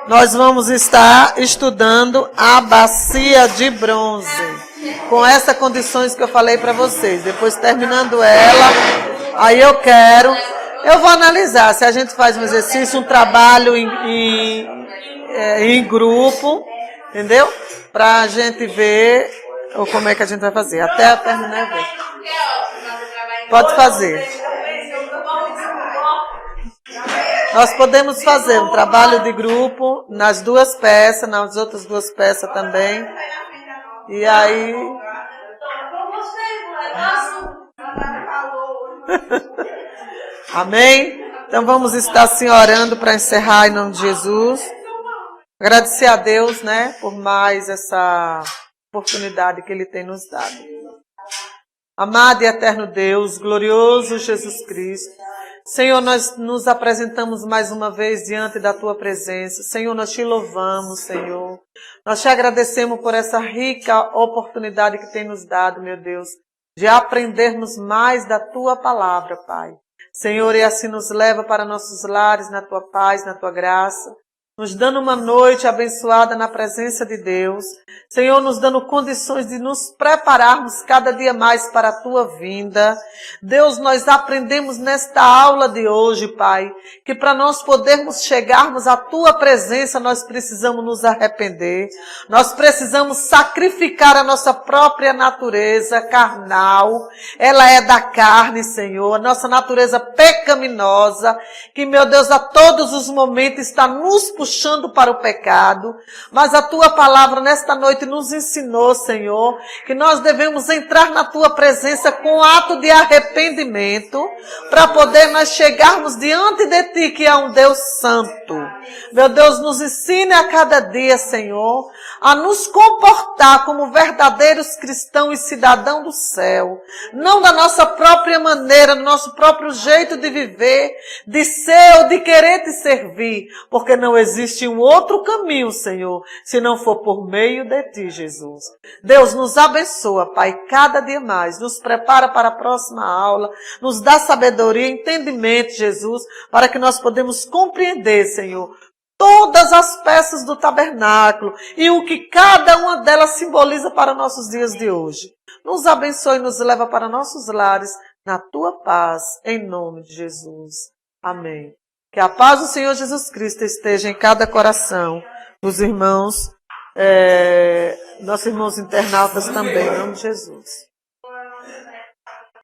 A: nós vamos estar estudando a bacia de bronze. Com essas condições que eu falei para vocês. Depois, terminando ela, aí eu vou analisar se a gente faz um exercício, um trabalho em grupo, entendeu? Para a gente ver ou como é que a gente vai fazer. Até terminar eu ver. Pode fazer. Nós podemos fazer um trabalho de grupo nas duas peças, nas outras duas peças também. E aí... Amém? Então vamos estar assim orando para encerrar em nome de Jesus. Agradecer a Deus, né, por mais essa oportunidade que Ele tem nos dado. Amado e eterno Deus, glorioso Jesus Cristo, Senhor, nós nos apresentamos mais uma vez diante da Tua presença. Senhor, nós Te louvamos, Senhor. Nós Te agradecemos por essa rica oportunidade que tem nos dado, meu Deus, de aprendermos mais da Tua palavra, Pai. Senhor, e assim nos leva para nossos lares, na Tua paz, na Tua graça, nos dando uma noite abençoada na presença de Deus. Senhor, nos dando condições de nos prepararmos cada dia mais para a Tua vinda. Deus, nós aprendemos nesta aula de hoje, Pai, que para nós podermos chegarmos à Tua presença, nós precisamos nos arrepender. Nós precisamos sacrificar a nossa própria natureza carnal. Ela é da carne, Senhor, a nossa natureza pecaminosa, que, meu Deus, a todos os momentos está nos puxando para o pecado. Mas a Tua palavra nesta noite nos ensinou, Senhor, que nós devemos entrar na Tua presença com ato de arrependimento, para poder nós chegarmos diante de Ti, que é um Deus santo. Meu Deus, nos ensine a cada dia, Senhor, a nos comportar como verdadeiros cristãos e cidadãos do céu, não da nossa própria maneira, do nosso próprio jeito de viver, de ser ou de querer Te servir, porque não existe um outro caminho, Senhor, se não for por meio de Ti, Jesus. Deus, nos abençoa, Pai, cada dia mais, nos prepara para a próxima aula, nos dá sabedoria e entendimento, Jesus, para que nós podemos compreender, Senhor, todas as peças do tabernáculo e o que cada uma delas simboliza para nossos dias de hoje. Nos abençoe e nos leva para nossos lares na Tua paz, em nome de Jesus. Amém. Que a paz do Senhor Jesus Cristo esteja em cada coração dos irmãos, nossos irmãos internautas também, em nome de Jesus.